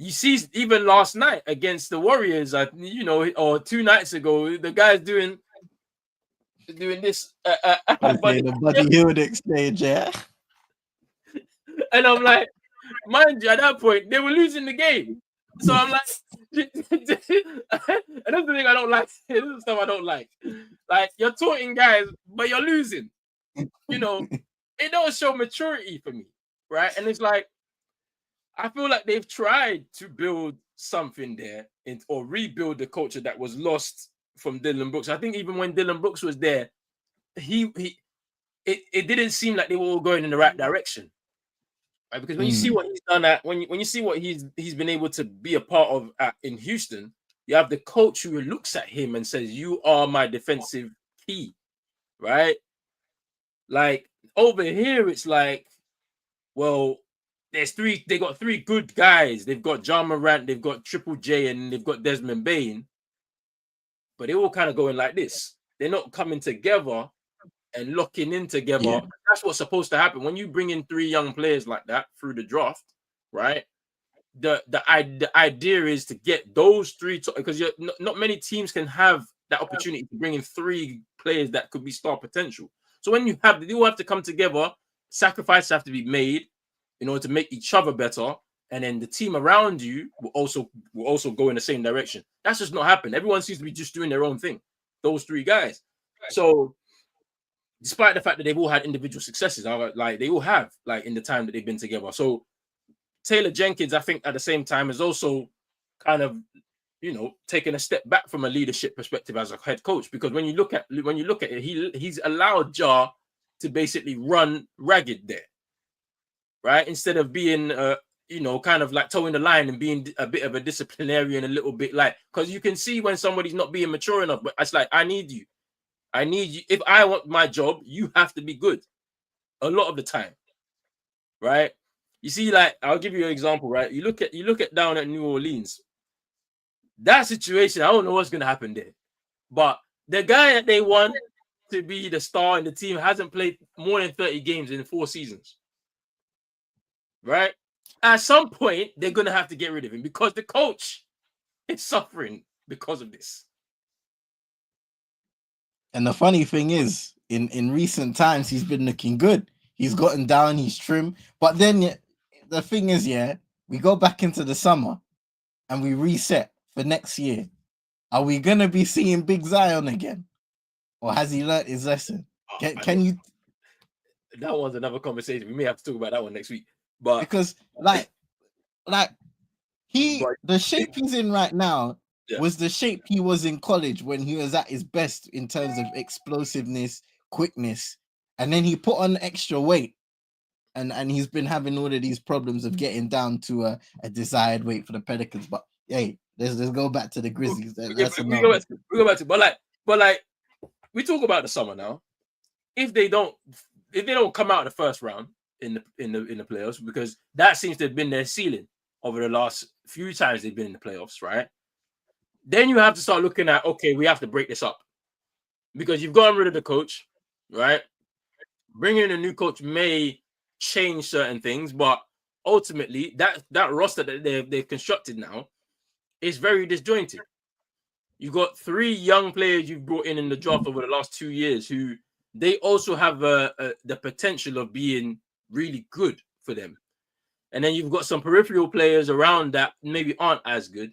You see, even last night against the Warriors, you know, or 2 nights ago, the guy's doing this. The Buddy Hield exchange, yeah. And I'm like, mind you, at that point, they were losing the game. So I'm like, and that's the thing I don't like. This is stuff I don't like. Like, you're taunting guys, but you're losing. You know, it don't show maturity for me, right? And it's like, I feel like they've tried to build something there or rebuild the culture that was lost from Dylan Brooks. I think even when Dylan Brooks was there, it didn't seem like they were all going in the right direction. Right? Because when you see what he's done when you see what he's been able to be a part of in Houston, you have the coach who looks at him and says, "You are my defensive key," right? Like over here, it's like, well, they got 3 good guys. They've got Ja Morant, they've got Triple J, and they've got Desmond Bane, but they're all kind of going like this. They're not coming together and locking in together. Yeah. That's what's supposed to happen when you bring in 3 young players like that through the draft, right? The idea is to get those 3 because not many teams can have that opportunity to bring in 3 players that could be star potential. So when they all have to come together, sacrifices have to be made in order to make each other better, and then the team around you will also go in the same direction. That's just not happening. Everyone seems to be just doing their own thing. Those 3 guys. So despite the fact that they've all had individual successes, like they all have, like in the time that they've been together. So Taylor Jenkins, I think, at the same time, is also kind of, you know, taking a step back from a leadership perspective as a head coach, because when you look at it, he's allowed Ja to basically run ragged there, right? Instead of being, you know, kind of like towing the line and being a bit of a disciplinarian, a little bit like, because you can see when somebody's not being mature enough. But it's like, I need you. If I want my job, you have to be good a lot of the time, right? You see, like, I'll give you an example, right? You look at down at New Orleans, that situation, I don't know what's going to happen there, but the guy that they want to be the star in the team hasn't played more than 30 games in 4 seasons, right? At some point, they're going to have to get rid of him because the coach is suffering because of this. And the funny thing is, in recent times, he's been looking good. He's gotten down, he's trim. But then the thing is, we go back into the summer and we reset for next year. Are we going to be seeing Big Zion again? Or has he learned his lesson? Can you? That one's another conversation. We may have to talk about that one next week. But because the shape he's in right now was the shape he was in college when he was at his best in terms of explosiveness, quickness, and then he put on extra weight, and he's been having all of these problems of getting down to a desired weight for the Pelicans. But hey, let's go back to the Grizzlies. We go back to, but like we talk about the summer now. If they don't come out of the first round in the playoffs, because that seems to have been their ceiling over the last few times they've been in the playoffs, right? Then you have to start looking at, okay, we have to break this up because you've gotten rid of the coach, right? Bringing in a new coach may change certain things, but ultimately that roster that they've constructed now, it's very disjointed. You got 3 young players you've brought in the draft over the last 2 years who they also have the potential of being really good for them. And then you've got some peripheral players around that maybe aren't as good.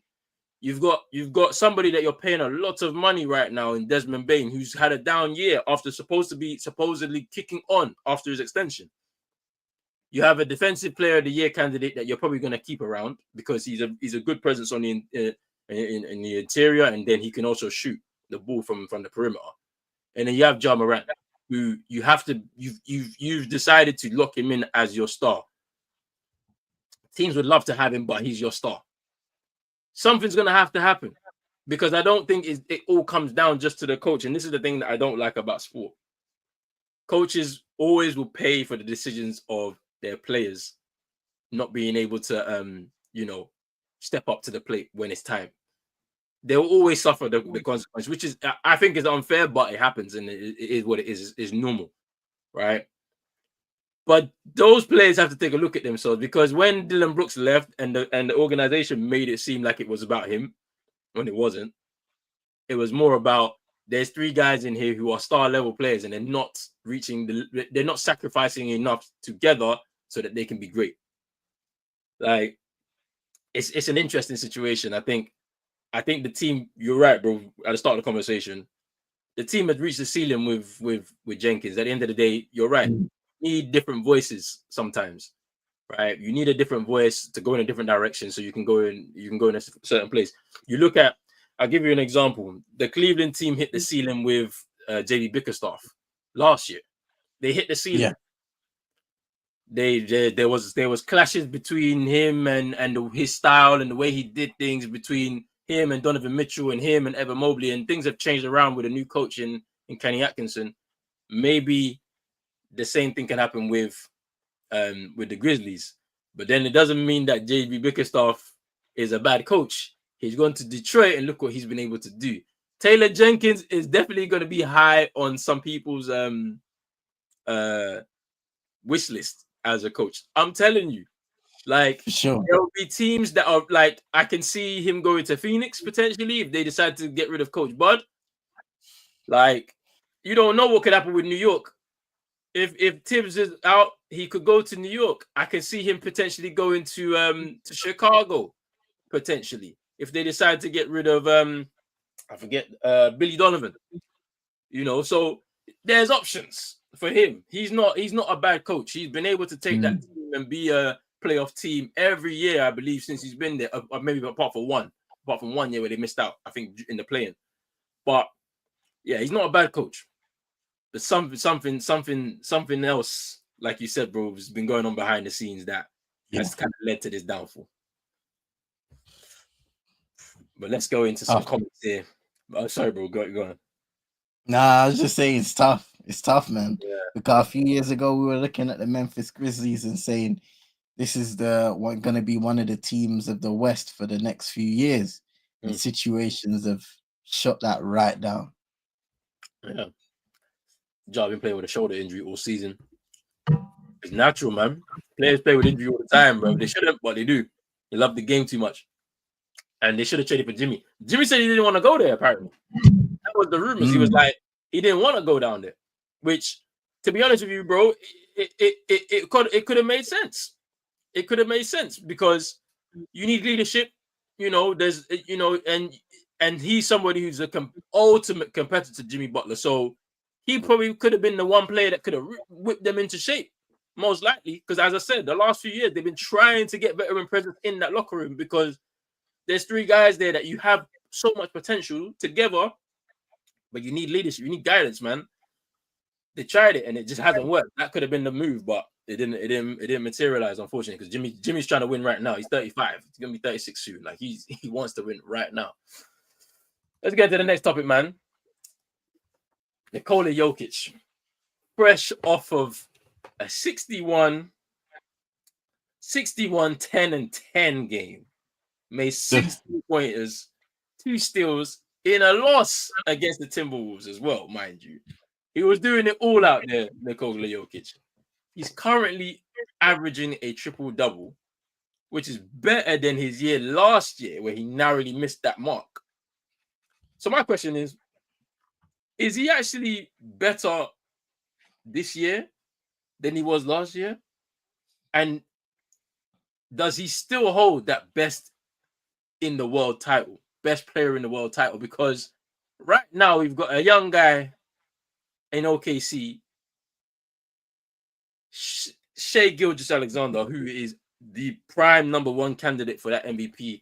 You've got somebody that you're paying a lot of money right now in Desmond Bain, who's had a down year after supposedly kicking on after his extension. You have a defensive player of the year candidate that you're probably going to keep around because he's a good presence on in the interior, and then he can also shoot the ball from the perimeter. And then you have Ja Morant, who you've decided to lock him in as your star. Teams would love to have him, but he's your star. Something's going to have to happen because I don't think it all comes down just to the coach. And this is the thing that I don't like about sport. Coaches always will pay for the decisions of their players not being able to, step up to the plate when it's time. They'll always suffer the consequence, which is, I think, is unfair, but it happens and it is what it is. It's normal, right? But those players have to take a look at themselves because when Dylan Brooks left and the organization made it seem like it was about him, when it wasn't, it was more about there's 3 guys in here who are star level players and they're not they're not sacrificing enough together so that they can be great. Like, it's an interesting situation. I think the team, you're right, bro. At the start of the conversation, the team had reached the ceiling with Jenkins. At the end of the day, you're right. You need different voices sometimes, right? You need a different voice to go in a different direction so you can go in a certain place. You look at, I'll give you an example. The Cleveland team hit the ceiling with JB Bickerstaff last year. They hit the ceiling. Yeah. There was clashes between him and his style and the way he did things between him and Donovan Mitchell and him and Evan Mobley, and things have changed around with a new coach in Kenny Atkinson. Maybe the same thing can happen with the Grizzlies, but then it doesn't mean that JB Bickerstaff is a bad coach. He's gone to Detroit and look what he's been able to do. Taylor Jenkins is definitely going to be high on some people's wish list as a coach. I'm telling you, like, for sure, there will be teams that are like, I can see him going to Phoenix potentially if they decide to get rid of Coach Bud. Like, you don't know what could happen with New York. If Tibbs is out, he could go to New York. I can see him potentially going to Chicago, potentially, if they decide to get rid of Billy Donovan. So there's options for him. He's not a bad coach. He's been able to take that team and be a playoff team every year, I believe, since he's been there. Maybe apart from one year where they missed out, I think, in the play-in. But yeah, he's not a bad coach. But something else, like you said, bro, has been going on behind the scenes that has kind of led to this downfall. But let's go into some comments here. Oh, sorry, bro. Go on. Nah, I was just saying it's tough. It's tough, man. Yeah. Because a few years ago, we were looking at the Memphis Grizzlies and saying this is going to be one of the teams of the West for the next few years. And situations have shut that right down. Yeah. Ja been playing with a shoulder injury all season. It's natural, man. Players play with injury all the time, bro. They shouldn't, but they do. They love the game too much. And they should have traded for Jimmy. Jimmy said he didn't want to go there, apparently. That was the rumors. He was like, he didn't want to go down there. Which, to be honest with you, bro, it could have made sense. It could have made sense because you need leadership. There's, and he's somebody who's a ultimate competitor to Jimmy Butler. So he probably could have been the one player that could have whipped them into shape, most likely. Because as I said, the last few years, they've been trying to get veteran presence in that locker room because there's 3 guys there that you have so much potential together, but you need leadership. You need guidance, man. They tried it and it just hasn't worked. That could have been the move, but it didn't materialize, unfortunately, because Jimmy's trying to win right now. He's 35. He's gonna be 36 soon. Like he wants to win right now. Let's get to the next topic, man. Nikola Jokic, fresh off of a 61, 10 and 10 game, made 16 pointers, 2 steals in a loss against the Timberwolves as well, mind you. He was doing it all out there, Nikola Jokic. He's currently averaging a triple-double which is better than his year last year, where he narrowly missed that mark. So my question is he actually better this year than he was last year? And does he still hold that best in the world title, best player in the world title? Because right now we've got a young guy in OKC, Shea Gilgeous-Alexander, who is the prime number one candidate for that MVP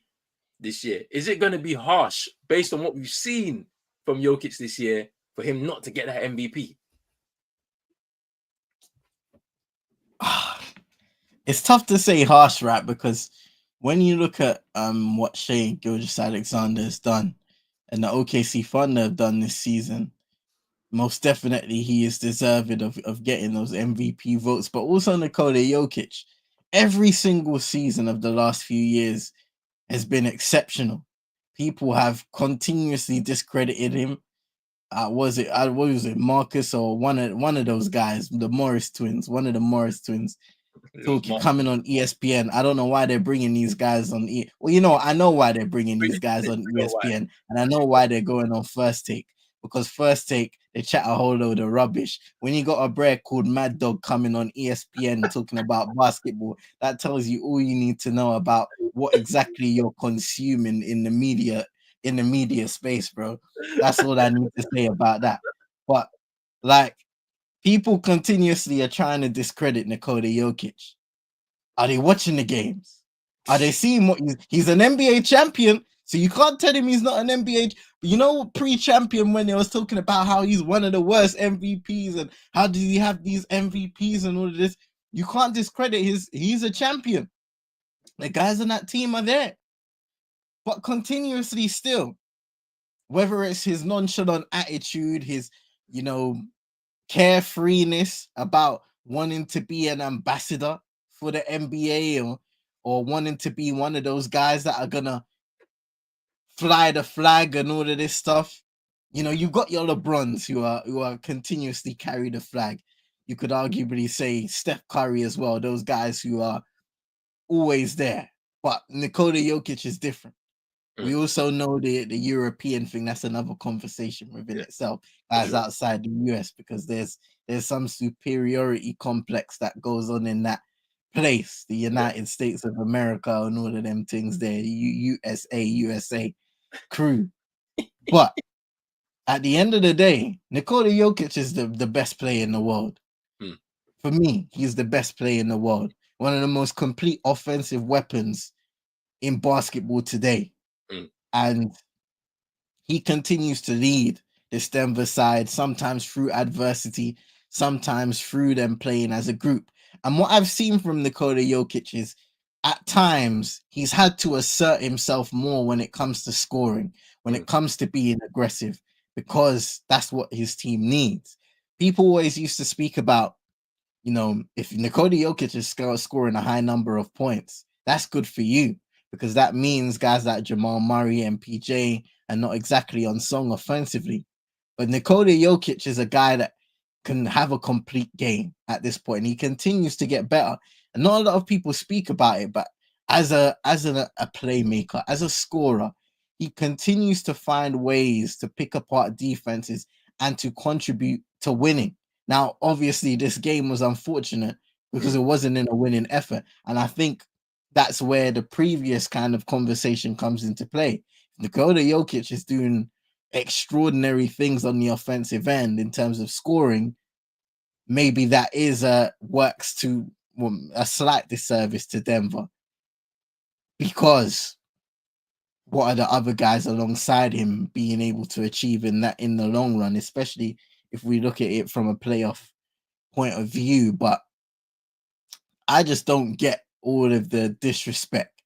this year. Is it going to be harsh based on what we've seen from Jokic this year for him not to get that MVP? It's tough to say harsh, right? Because when you look at what Shea Gilgeous-Alexander has done and the OKC Thunder have done this season, most definitely he is deserving of getting those MVP votes. But also Nikola Jokic, every single season of the last few years has been exceptional. People have continuously discredited him. Was it Marcus or one of those guys, one of the Morris twins, coming on ESPN. I don't know why they're bringing these guys on. Well, I know why they're bringing these guys on ESPN, and I know why they're going on First Take, because First Take, they chat a whole load of rubbish. When you got a brer called Mad Dog coming on ESPN talking about basketball, that tells you all you need to know about what exactly you're consuming in the media space, bro. That's all I need to say about that. But like, people continuously are trying to discredit Nikola Jokic. Are they watching the games? Are they seeing what he's an NBA champion? So you can't tell him he's not an NBA. Pre-champion, when they was talking about how he's one of the worst MVPs and how did he have these MVPs and all of this, you can't discredit he's a champion. The guys on that team are there. But continuously still, whether it's his nonchalant attitude, his, carefreeness about wanting to be an ambassador for the NBA or wanting to be one of those guys that are gonna fly the flag and all of this stuff. You've got your LeBrons who are continuously carry the flag. You could arguably say Steph Curry as well, those guys who are always there. But Nikola Jokic is different. We also know the European thing. That's another conversation within itself, as outside the US, because there's some superiority complex that goes on in that place, the United States of America and all of them things there, USA crew. But at the end of the day, Nikola Jokic is the best player in the world. For me, he's the best player in the world. One of the most complete offensive weapons in basketball today. And he continues to lead this Denver side, sometimes through adversity, sometimes through them playing as a group. And what I've seen from Nikola Jokic is, at times, he's had to assert himself more when it comes to scoring, when it comes to being aggressive, because that's what his team needs. People always used to speak about, if Nikola Jokic is scoring a high number of points, that's good for you, because that means guys like Jamal Murray and PJ are not exactly on song offensively. But Nikola Jokic is a guy that can have a complete game at this point. He continues to get better. And not a lot of people speak about it, but as a playmaker, as a scorer, he continues to find ways to pick apart defenses and to contribute to winning. Now, obviously, this game was unfortunate because it wasn't in a winning effort. And I think that's where the previous kind of conversation comes into play. Nikola Jokic is doing extraordinary things on the offensive end in terms of scoring. Maybe that is works to a slight disservice to Denver, because what are the other guys alongside him being able to achieve in the long run, especially if we look at it from a playoff point of view. But I just don't get all of the disrespect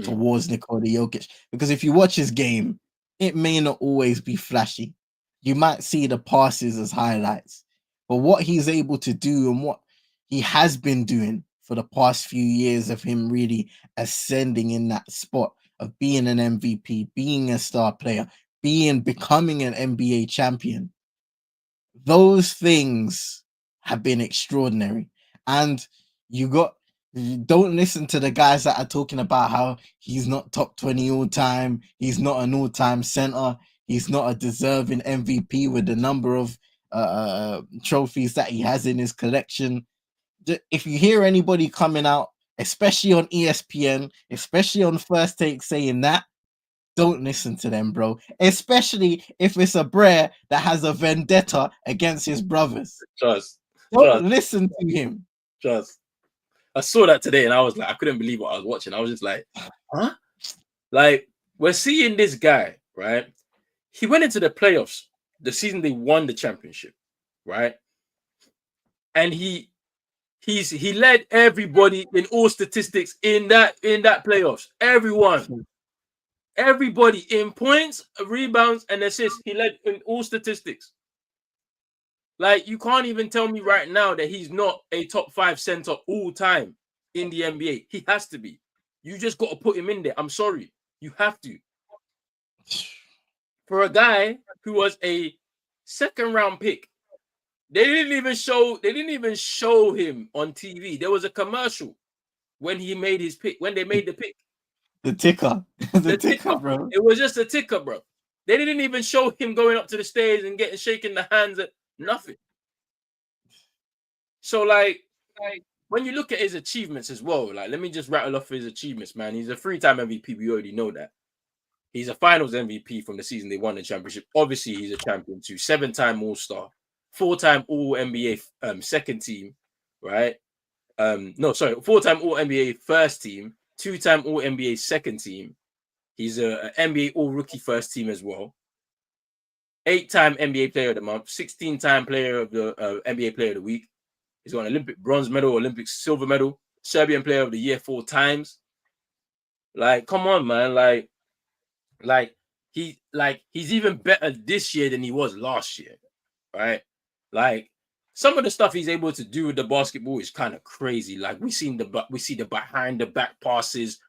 towards Nikola Jokic, because if you watch his game, it may not always be flashy. You might see the passes as highlights, but what he's able to do and what he has been doing for the past few years of him really ascending in that spot of being an MVP, being a star player, becoming an NBA champion, those things have been extraordinary. And you got You don't listen to the guys that are talking about how he's not top 20 all time. He's not an all-time center. He's not a deserving MVP with the number of trophies that he has in his collection. If you hear anybody coming out, especially on ESPN, especially on First Take, saying that, don't listen to them, bro. Especially if it's a Brer that has a vendetta against his brothers. Trust. Don't listen to him. Trust. I saw that today and I was like, I couldn't believe what I was watching. I was just like, huh? Like, we're seeing this guy, right? He went into the playoffs the season they won the championship, right? And he led everybody in all statistics in that playoffs. Everybody in points, rebounds, and assists. He led in all statistics. Like, you can't even tell me right now that he's not a top 5 center all time in the NBA. He has to be. You just got to put him in there. I'm sorry. You have to. For a guy who was a second-round pick, they didn't even show him on TV. There was a commercial when he made his pick, when they made the pick. The ticker. the ticker, bro. It was just a ticker, bro. They didn't even show him going up to the stage and shaking the hands at nothing. So, like when you look at his achievements as well, like, let me just rattle off his achievements, man. He's a 3-time MVP. We already know that. He's a finals MVP from the season they won the championship. Obviously, he's a champion too. 7-time All-Star, 4-time All-NBA second team, right? 4-time All-NBA first team, 2-time All-NBA second team. He's an NBA All-Rookie first team as well. 8-time NBA Player of the Month, 16-time Player of the NBA Player of the Week. He's got an Olympic bronze medal, Olympic silver medal, Serbian Player of the Year 4 times. Like, come on, man. He's even better this year than he was last year, right? Like, some of the stuff he's able to do with the basketball is kind of crazy. Like, we see the behind the back passes,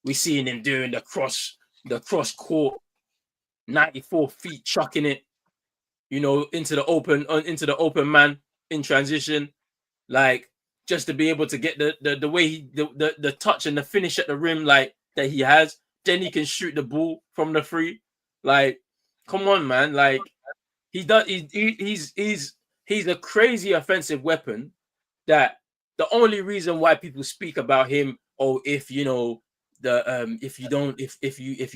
we seen him doing the cross court, 94 feet chucking it, into the open man in transition, like, just to be able to get the way the touch and the finish at the rim, like, that he has. Then he can shoot the ball from the free. Like, come on, man. Like, he's a crazy offensive weapon that the only reason why people speak about him, if you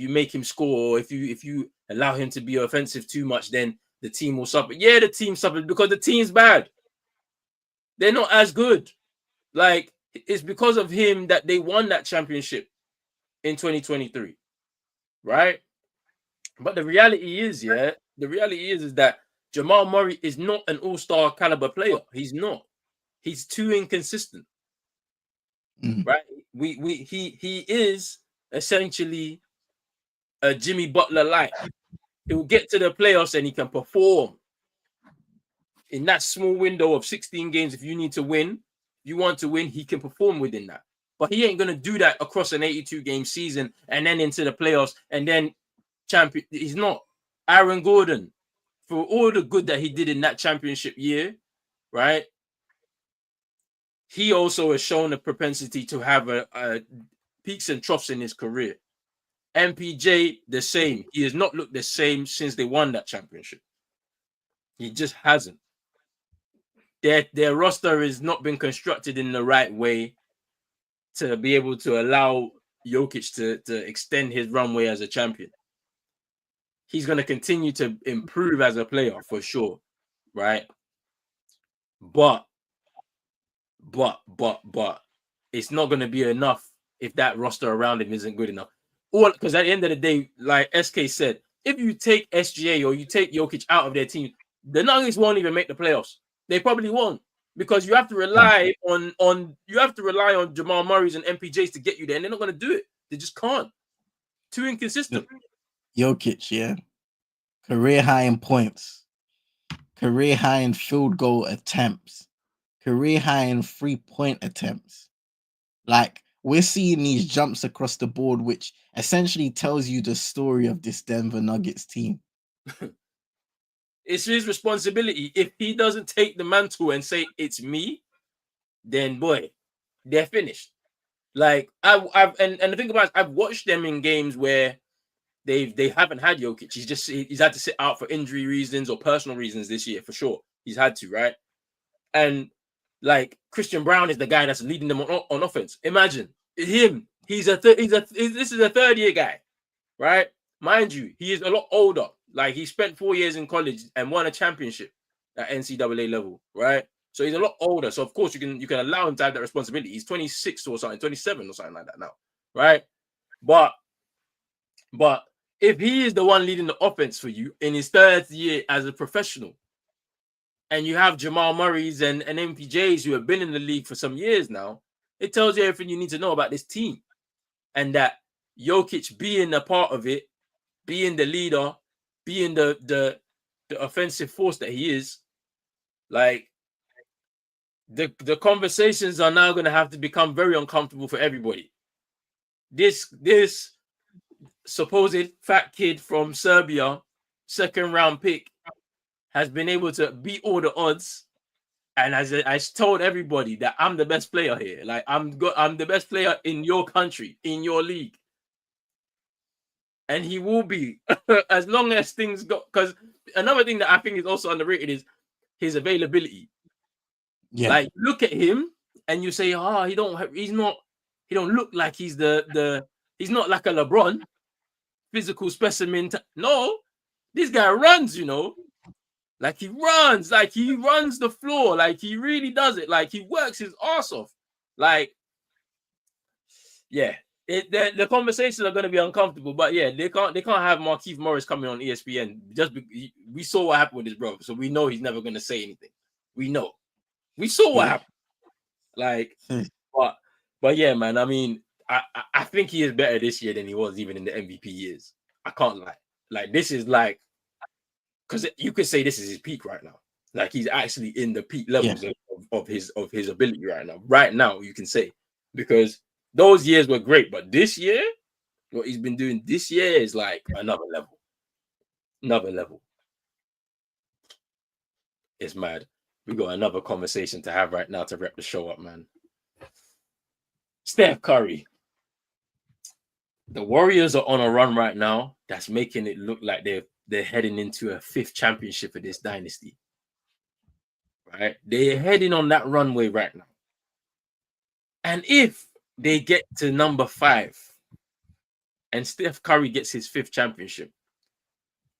make him score, or if you allow him to be offensive too much, then the team will suffer. Yeah, the team suffers because the team's bad. They're not as good. Like, it's because of him that they won that championship in 2023, right? But the reality is that Jamal Murray is not an all-star caliber player. He's not. He's too inconsistent, right? He is essentially a Jimmy Butler light. He'll get to the playoffs and he can perform in that small window of 16 games. If you need to win, you want to win, he can perform within that. But he ain't going to do that across an 82-game season and then into the playoffs and then champion. He's not. Aaron Gordon, for all the good that he did in that championship year, right? He also has shown a propensity to have a peaks and troughs in his career. MPJ, the same. He has not looked the same since they won that championship. He just hasn't. Their roster has not been constructed in the right way to be able to allow Jokic to extend his runway as a champion. He's going to continue to improve as a player for sure, right? But it's not going to be enough if that roster around him isn't good enough. Or because at the end of the day, like SK said, if you take SGA or you take Jokic out of their team, the Nuggets won't even make the playoffs. They probably won't. Because you have to rely on Jamal Murray's and MPJs to get you there, and they're not going to do it. They just can't. Too inconsistent. Jokic, yeah. Career high in points. Career high in field goal attempts. Career high in 3-point attempts. Like, we're seeing these jumps across the board, which essentially tells you the story of this Denver Nuggets team. It's his responsibility. If he doesn't take the mantle and say, it's me, then, boy, they're finished. Like I've and the thing about it, I've watched them in games where they haven't had Jokic. He's had to sit out for injury reasons or personal reasons this year for sure. He's had to, right? And like Christian Brown is the guy that's leading them on offense. Imagine him. This is a third year guy, right? Mind you, he is a lot older. Like he spent 4 years in college and won a championship at NCAA level, right? So he's a lot older. So of course you can allow him to have that responsibility. He's 26 or something, 27 or something like that now, right? But if he is the one leading the offense for you in his third year as a professional, and you have Jamal Murray's and MPJs who have been in the league for some years now, it tells you everything you need to know about this team. And that Jokic being a part of it, being the leader, being the offensive force that he is, like the conversations are now going to have to become very uncomfortable for everybody. This supposed fat kid from Serbia, second round pick, has been able to beat all the odds, and I told everybody that I'm the best player here. Like I'm the best player in your country, in your league, and he will be as long as things go. Because another thing that I think is also underrated is his availability. Yeah, like look at him and you say, he don't look like he's he's not like a LeBron physical specimen. No, this guy runs, like he runs the floor, like he really does it, like he works his ass off. Like, yeah, the conversations are going to be uncomfortable, but yeah, they can't have Markieff Morris coming on ESPN we saw what happened with his brother, so we know he's never going to say anything. We saw what happened. Like, but yeah, man. I mean, I think he is better this year than he was even in the MVP years. I can't lie. Like, this is like, because you could say this is his peak right now. Like, he's actually in the peak levels of his ability right now. Right now, you can say, because those years were great, but this year, what he's been doing this year is like another level. Another level. It's mad. We got another conversation to have right now to wrap the show up, man. Steph Curry. The Warriors are on a run right now that's making it look like they're heading into a 5th championship of this dynasty. Right? They're heading on that runway right now. And if they get to number 5 and Steph Curry gets his 5th championship,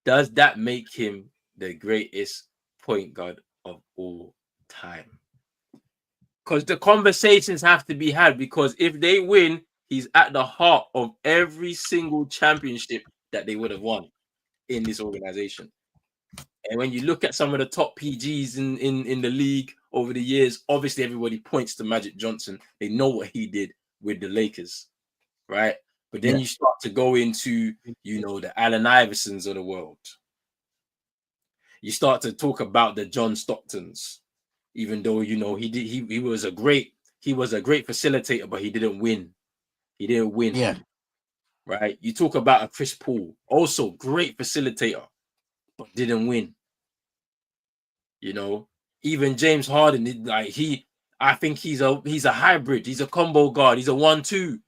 does that make him the greatest point guard of all time? Because the conversations have to be had, because if they win, he's at the heart of every single championship that they would have won in this organization. And when you look at some of the top PGs in the league over the years, obviously everybody points to Magic Johnson. They know what he did with the Lakers, right? But then you start to go into, the Allen Iversons of the world. You start to talk about the John Stocktons, even though he was a great facilitator, but he didn't win. Yeah. Right. You talk about a Chris Paul, also great facilitator, but didn't win. Even James Harden, I think he's a hybrid. He's a combo guard. He's a 1-2.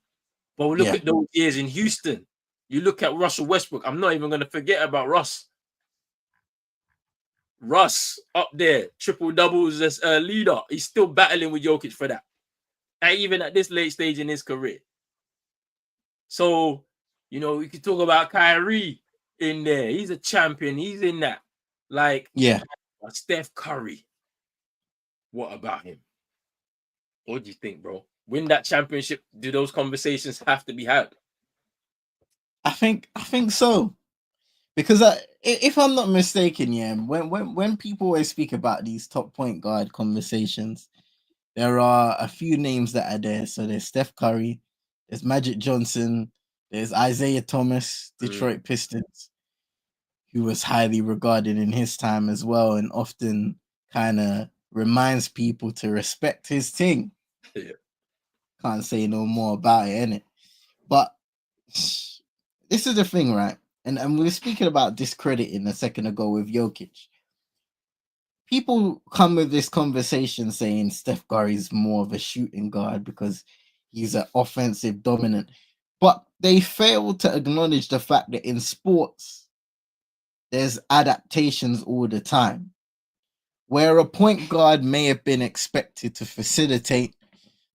But look at those years in Houston. You look at Russell Westbrook. I'm not even going to forget about Russ. Russ up there, triple doubles as a leader. He's still battling with Jokic for that. And even at this late stage in his career. So, we could talk about Kyrie in there. He's a champion. He's in that. Steph Curry. What about him? What do you think, bro? Win that championship, do those conversations have to be had? I think so. Because if I'm not mistaken, when people always speak about these top point guard conversations, there are a few names that are there. So there's Steph Curry, there's Magic Johnson, there's Isaiah Thomas, Detroit Pistons, who was highly regarded in his time as well, and often kind of reminds people to respect his thing. Yeah. Can't say no more about it, innit? But this is the thing, right? And we were speaking about discrediting a second ago with Jokic. people come with this conversation saying Steph Curry is more of a shooting guard because he's an offensive dominant, but they fail to acknowledge the fact that in sports there's adaptations all the time. Where a point guard may have been expected to facilitate,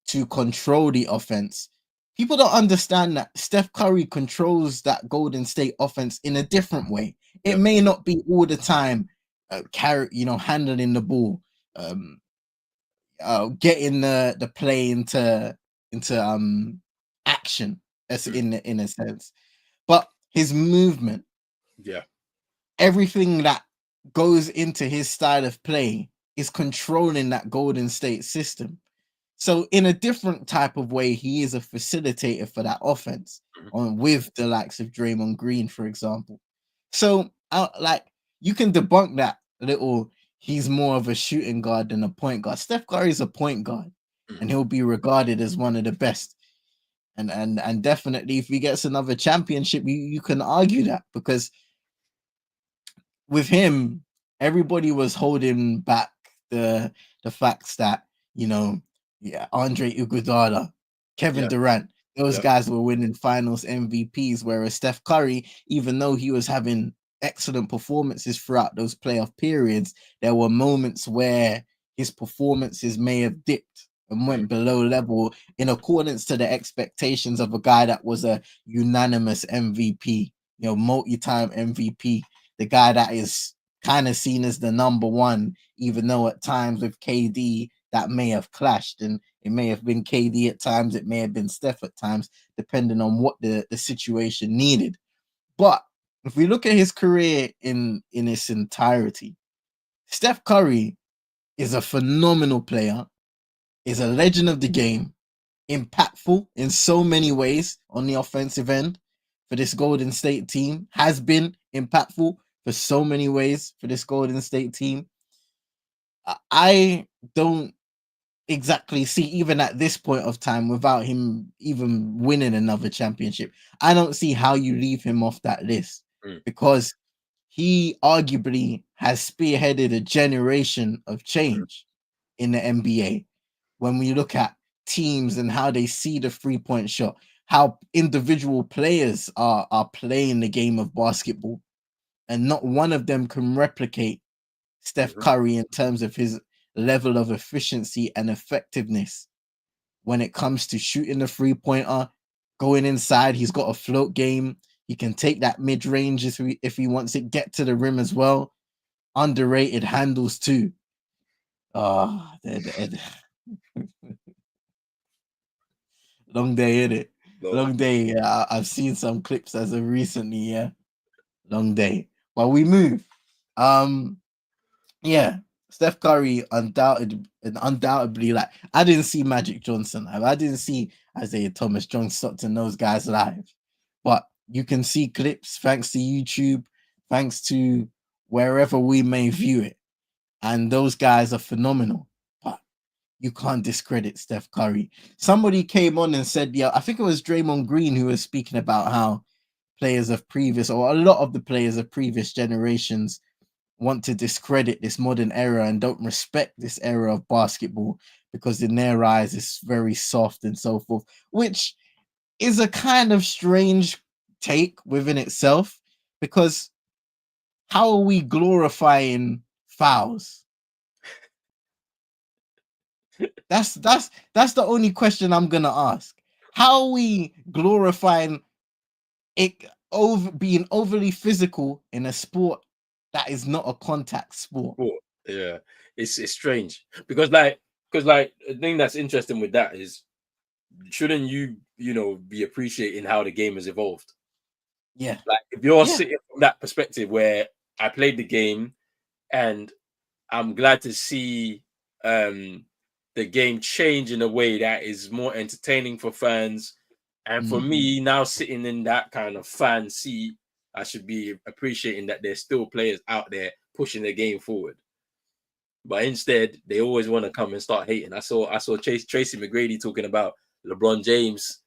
to control the offense, people don't understand that Steph Curry controls that Golden State offense in a different way. It may not be all the time handling the ball, getting the play into action, as in a sense, but his movement, everything that goes into his style of play is controlling that Golden State system. So in a different type of way, he is a facilitator for that offense with the likes of Draymond Green, for example. So you can debunk that little, he's more of a shooting guard than a point guard. Steph Curry is a point guard, and he'll be regarded as one of the best. And definitely if he gets another championship, you can argue that, because with him, everybody was holding back the facts that, Andre Iguodala, Kevin Durant, those guys were winning finals MVPs, whereas Steph Curry, even though he was having excellent performances throughout those playoff periods, there were moments where his performances may have dipped and went below level in accordance to the expectations of a guy that was a unanimous MVP, multi-time MVP, the guy that is kind of seen as the number one, even though at times with KD that may have clashed, and it may have been KD at times, it may have been Steph at times, depending on what the situation needed. But if we look at his career in its entirety, Steph Curry is a phenomenal player, is a legend of the game, impactful in so many ways on the offensive end for this Golden State team, has been impactful for so many ways for this Golden State team. I don't exactly see, even at this point of time, without him even winning another championship, I don't see how you leave him off that list, because he arguably has spearheaded a generation of change in the NBA. When we look at teams and how they see the three-point shot, how individual players are playing the game of basketball, and not one of them can replicate Steph Curry in terms of his level of efficiency and effectiveness when it comes to shooting the three-pointer, going inside. He's got a float game. He can take that mid-range if he wants it, get to the rim as well. Underrated handles too. Long day, innit? Long day. I've seen some clips as of recently. Yeah, long day. But we move. Steph Curry undoubtedly, like, I didn't see Magic Johnson live. I didn't see Isaiah Thomas, John Stockton, those guys live. But you can see clips thanks to YouTube, thanks to wherever we may view it. And those guys are phenomenal. But you can't discredit Steph Curry. Somebody came on and said, I think it was Draymond Green who was speaking about how players of previous, or a lot of the players of previous generations, want to discredit this modern era and don't respect this era of basketball because in their eyes it's very soft and so forth, which is a kind of strange take within itself, because how are we glorifying fouls? That's the only question I'm gonna ask. How are we glorifying it being overly physical in a sport that is not a contact sport? Yeah, it's strange because the thing that's interesting with that is, shouldn't you be appreciating how the game has evolved? Yeah, like if you're sitting from that perspective where I played the game and I'm glad to see the game change in a way that is more entertaining for fans, and for me now sitting in that kind of fan seat, I should be appreciating that there's still players out there pushing the game forward. But instead, they always want to come and start hating. I saw Tracy McGrady talking about LeBron James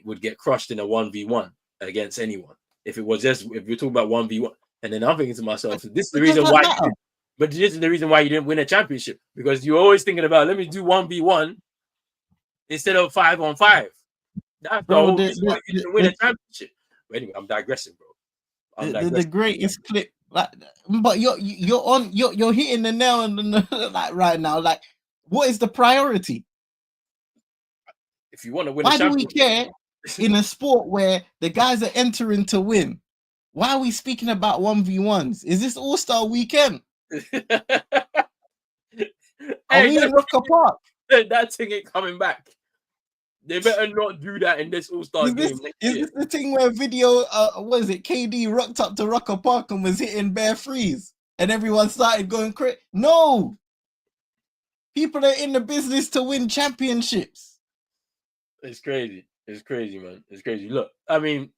would get crushed in a 1v1 against anyone. If we're talking about 1v1, and then I'm thinking to myself, this is the reason why. But this is the reason why you didn't win a championship, because you're always thinking about, let me do 1v1 instead of 5-on-5. That's the whole reason why you didn't win a championship. But anyway, I'm digressing, bro. The greatest clip, like, but you're hitting the nail on the like right now. Like, what is the priority? If you want to win, why do we care in a sport where the guys are entering to win? Why are we speaking about 1v1s? Is this All-Star weekend? Are we in Rocker Park? That thing ain't coming back. They better not do that in this All-Star game. Is this the thing where video, what is it? KD rocked up to Rocker Park and was hitting bare threes, and everyone started going crazy? No, people are in the business to win championships. It's crazy. It's crazy, man. It's crazy. Look, I mean,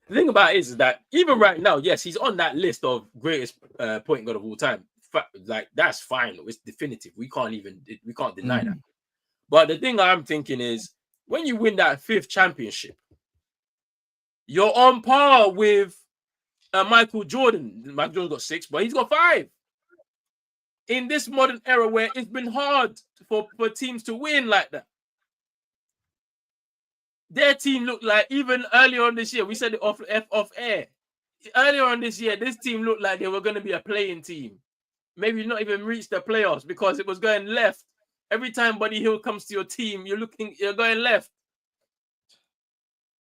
the thing about it is that even right now, yes, he's on that list of greatest point guard of all time. Like, that's fine. It's definitive. We can't deny that. But the thing I'm thinking is, when you win that 5th championship, you're on par with Michael Jordan. Michael Jordan got 6, but he's got 5. In this modern era where it's been hard for teams to win like that. Their team looked like, even earlier on this year, we said it off air. Earlier on this year, this team looked like they were going to be a playing team. Maybe not even reach the playoffs because it was going left. Every time Buddy Hield comes to your team, you're going left.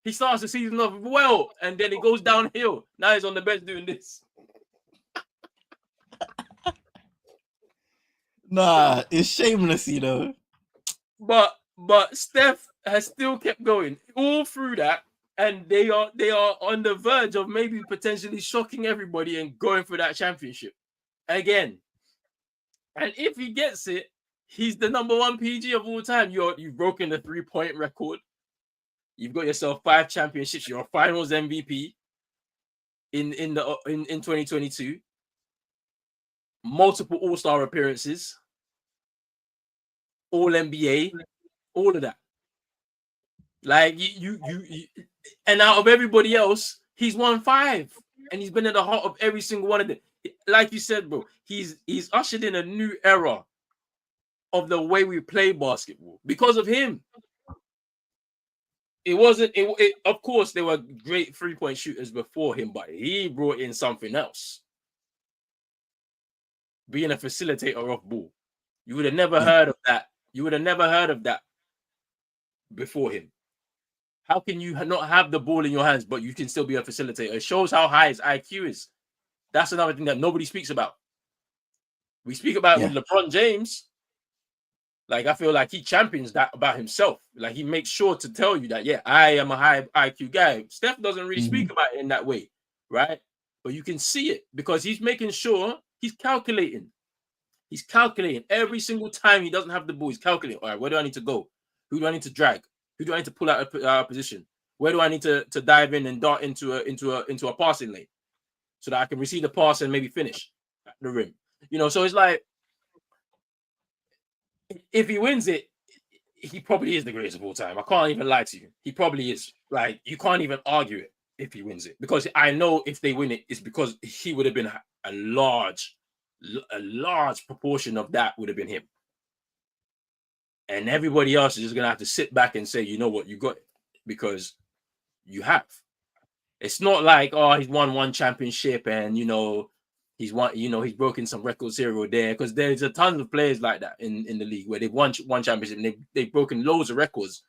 He starts the season off well, and then it goes downhill. Now he's on the bench doing this. Nah, it's shameless, you know. But Steph has still kept going all through that, and they are on the verge of maybe potentially shocking everybody and going for that championship again. And if he gets it, he's the number 1 PG of all time. You've broken the 3-point record. You've got yourself 5 championships. You're a Finals MVP in 2022. Multiple All-Star appearances. All NBA. All of that. Like you and out of everybody else, he's won 5, and he's been in the heart of every single one of them. Like you said, bro, he's ushered in a new era of the way we play basketball because of him. It wasn't. Of course, there were great 3-point shooters before him, but he brought in something else. Being a facilitator of ball, you would have never heard of that. You would have never heard of that before him. How can you not have the ball in your hands, but you can still be a facilitator? It shows how high his IQ is. That's another thing that nobody speaks about. We speak about with LeBron James. Like, I feel like he champions that about himself. Like, he makes sure to tell you that, yeah, I am a high IQ guy. Steph doesn't really speak about it in that way, right? But you can see it because he's making sure he's calculating. He's calculating every single time he doesn't have the ball. He's calculating. All right, where do I need to go? Who do I need to drag? Who do I need to pull out of position? Where do I need to dive in and dart into a passing lane so that I can receive the pass and maybe finish at the rim? You know, so it's like, if he wins it, he probably is the greatest of all time. I can't even lie to you. He probably is. Like, you can't even argue it if he wins it, because I know if they win it, it's because he would have been a large proportion of that would have been him. And everybody else is just going to have to sit back and say, you know what, you got it, because you have. It's not like, oh, he's won 1 championship and, you know, he's broken some records here or there, because there's a ton of players like that in the league where they've won championship and they've broken loads of records.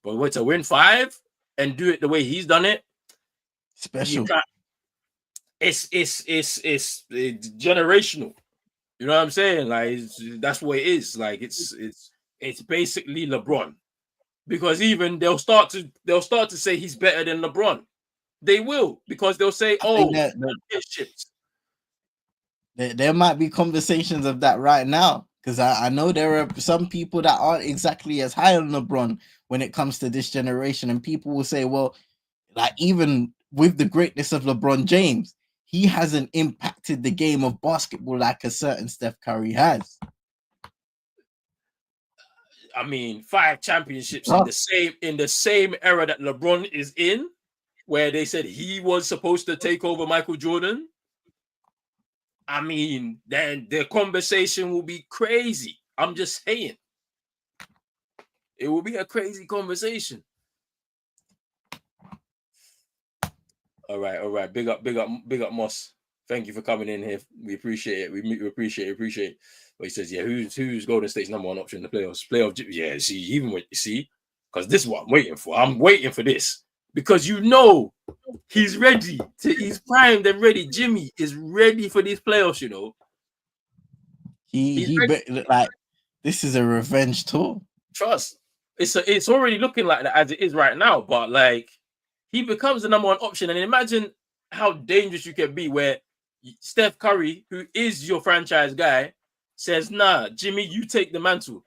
But to win 5 and do it the way he's done it, special. It's generational. You know what I'm saying? Like, that's what it is. Like, it's basically LeBron, because even they'll start to say he's better than LeBron. They will, because they'll say, "Oh, championships." There might be conversations of that right now, because I know there are some people that aren't exactly as high on LeBron when it comes to this generation, and people will say, "Well, like, even with the greatness of LeBron James, he hasn't impacted the game of basketball like a certain Steph Curry has." I mean, 5 championships in the same era that LeBron is in, where they said he was supposed to take over Michael Jordan. I mean, then the conversation will be crazy. I'm just saying. It will be a crazy conversation. All right. Big up, Moss. Thank you for coming in here. We appreciate it. We appreciate it. But he says, yeah, who's Golden State's number one option in the playoffs? Yeah, see, even with because this is what I'm waiting for. I'm waiting for this. Because he's ready. He's primed and ready. Jimmy is ready for these playoffs, Like this is a revenge tour. Trust. It's already looking like that as it is right now, but like he becomes the number one option. And imagine how dangerous you can be where Steph Curry, who is your franchise guy, says, nah, Jimmy, you take the mantle.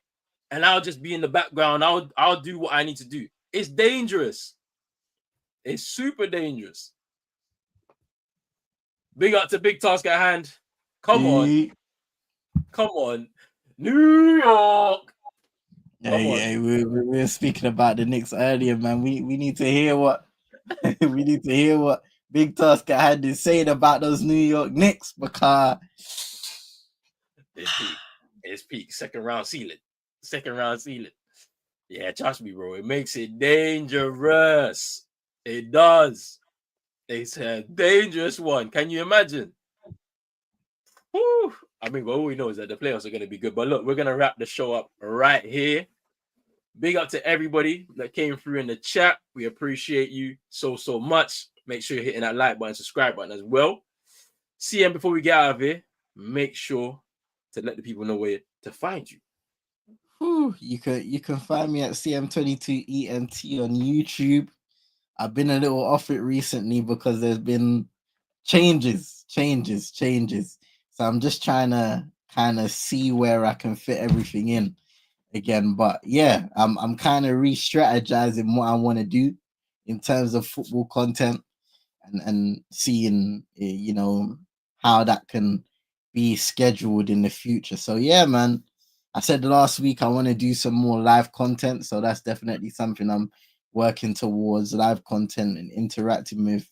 And I'll just be in the background. I'll do what I need to do. It's dangerous. It's super dangerous. Big up to big task at hand. Come on. New York. Yeah, we were speaking about the Knicks earlier, man. We need to hear what Big Task had is saying about those New York Knicks because it's peak. Second round ceiling. Yeah, trust me, bro. It makes it dangerous. It does. It's a dangerous one. Can you imagine? Whew. I mean, all we know is that the playoffs are going to be good. But look, we're going to wrap the show up right here. Big up to everybody that came through in the chat. We appreciate you so much. Make sure you're hitting that like button, subscribe button as well. CM, before we get out of here, make sure to let the people know where to find you. You can find me at CM22ENT on YouTube. I've been a little off it recently because there's been changes. So I'm just trying to kind of see where I can fit everything in again. But yeah, I'm kind of re-strategizing what I want to do in terms of football content and seeing how that can be scheduled in the future. So yeah, man, I said last week I want to do some more live content, so that's definitely something I'm working towards, live content and interacting with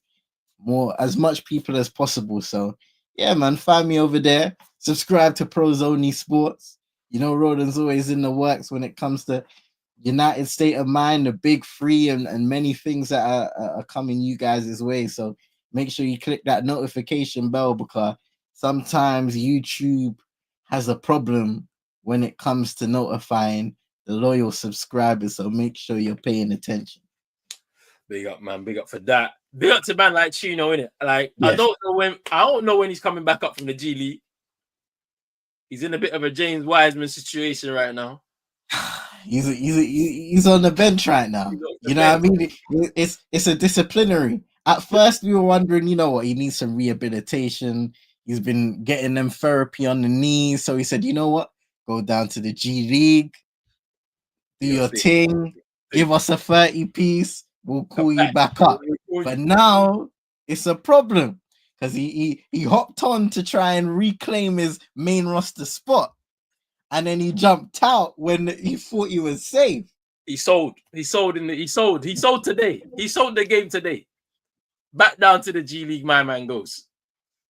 as much people as possible. So yeah, man, find me over there. Subscribe to Pros Only Sports. Roland's always in the works when it comes to United State of Mind, the big three, and many things that are coming you guys' way. So make sure you click that notification bell because sometimes YouTube has a problem when it comes to notifying the loyal subscribers. So make sure you're paying attention. Big up, man. Big up for that. Big up to man like Chino, innit? Like, yes. I don't know when he's coming back up from the G League. He's in a bit of a James Wiseman situation right now. He's on the bench right now. What I mean? It's a disciplinary. At first, we were wondering, he needs some rehabilitation. He's been getting them therapy on the knees. So he said, you know what? Go down to the G League, do your thing, give us a 30 piece. We'll call you back up. But now it's a problem because he hopped on to try and reclaim his main roster spot. And then he jumped out when he thought he was safe. He sold today. He sold the game today. Back down to the G League, my man goes.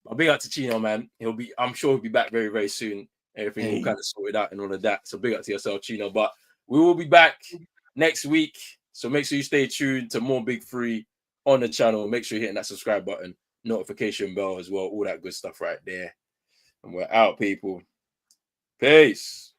But big up to Chino, man. I'm sure he'll be back very, very soon. Everything will kind of sorted out and all of that. So big up to yourself, Chino. But we will be back next week. So make sure you stay tuned to more Big Three on the channel. Make sure you're hitting that subscribe button, notification bell as well, all that good stuff right there. And we're out, people. Peace.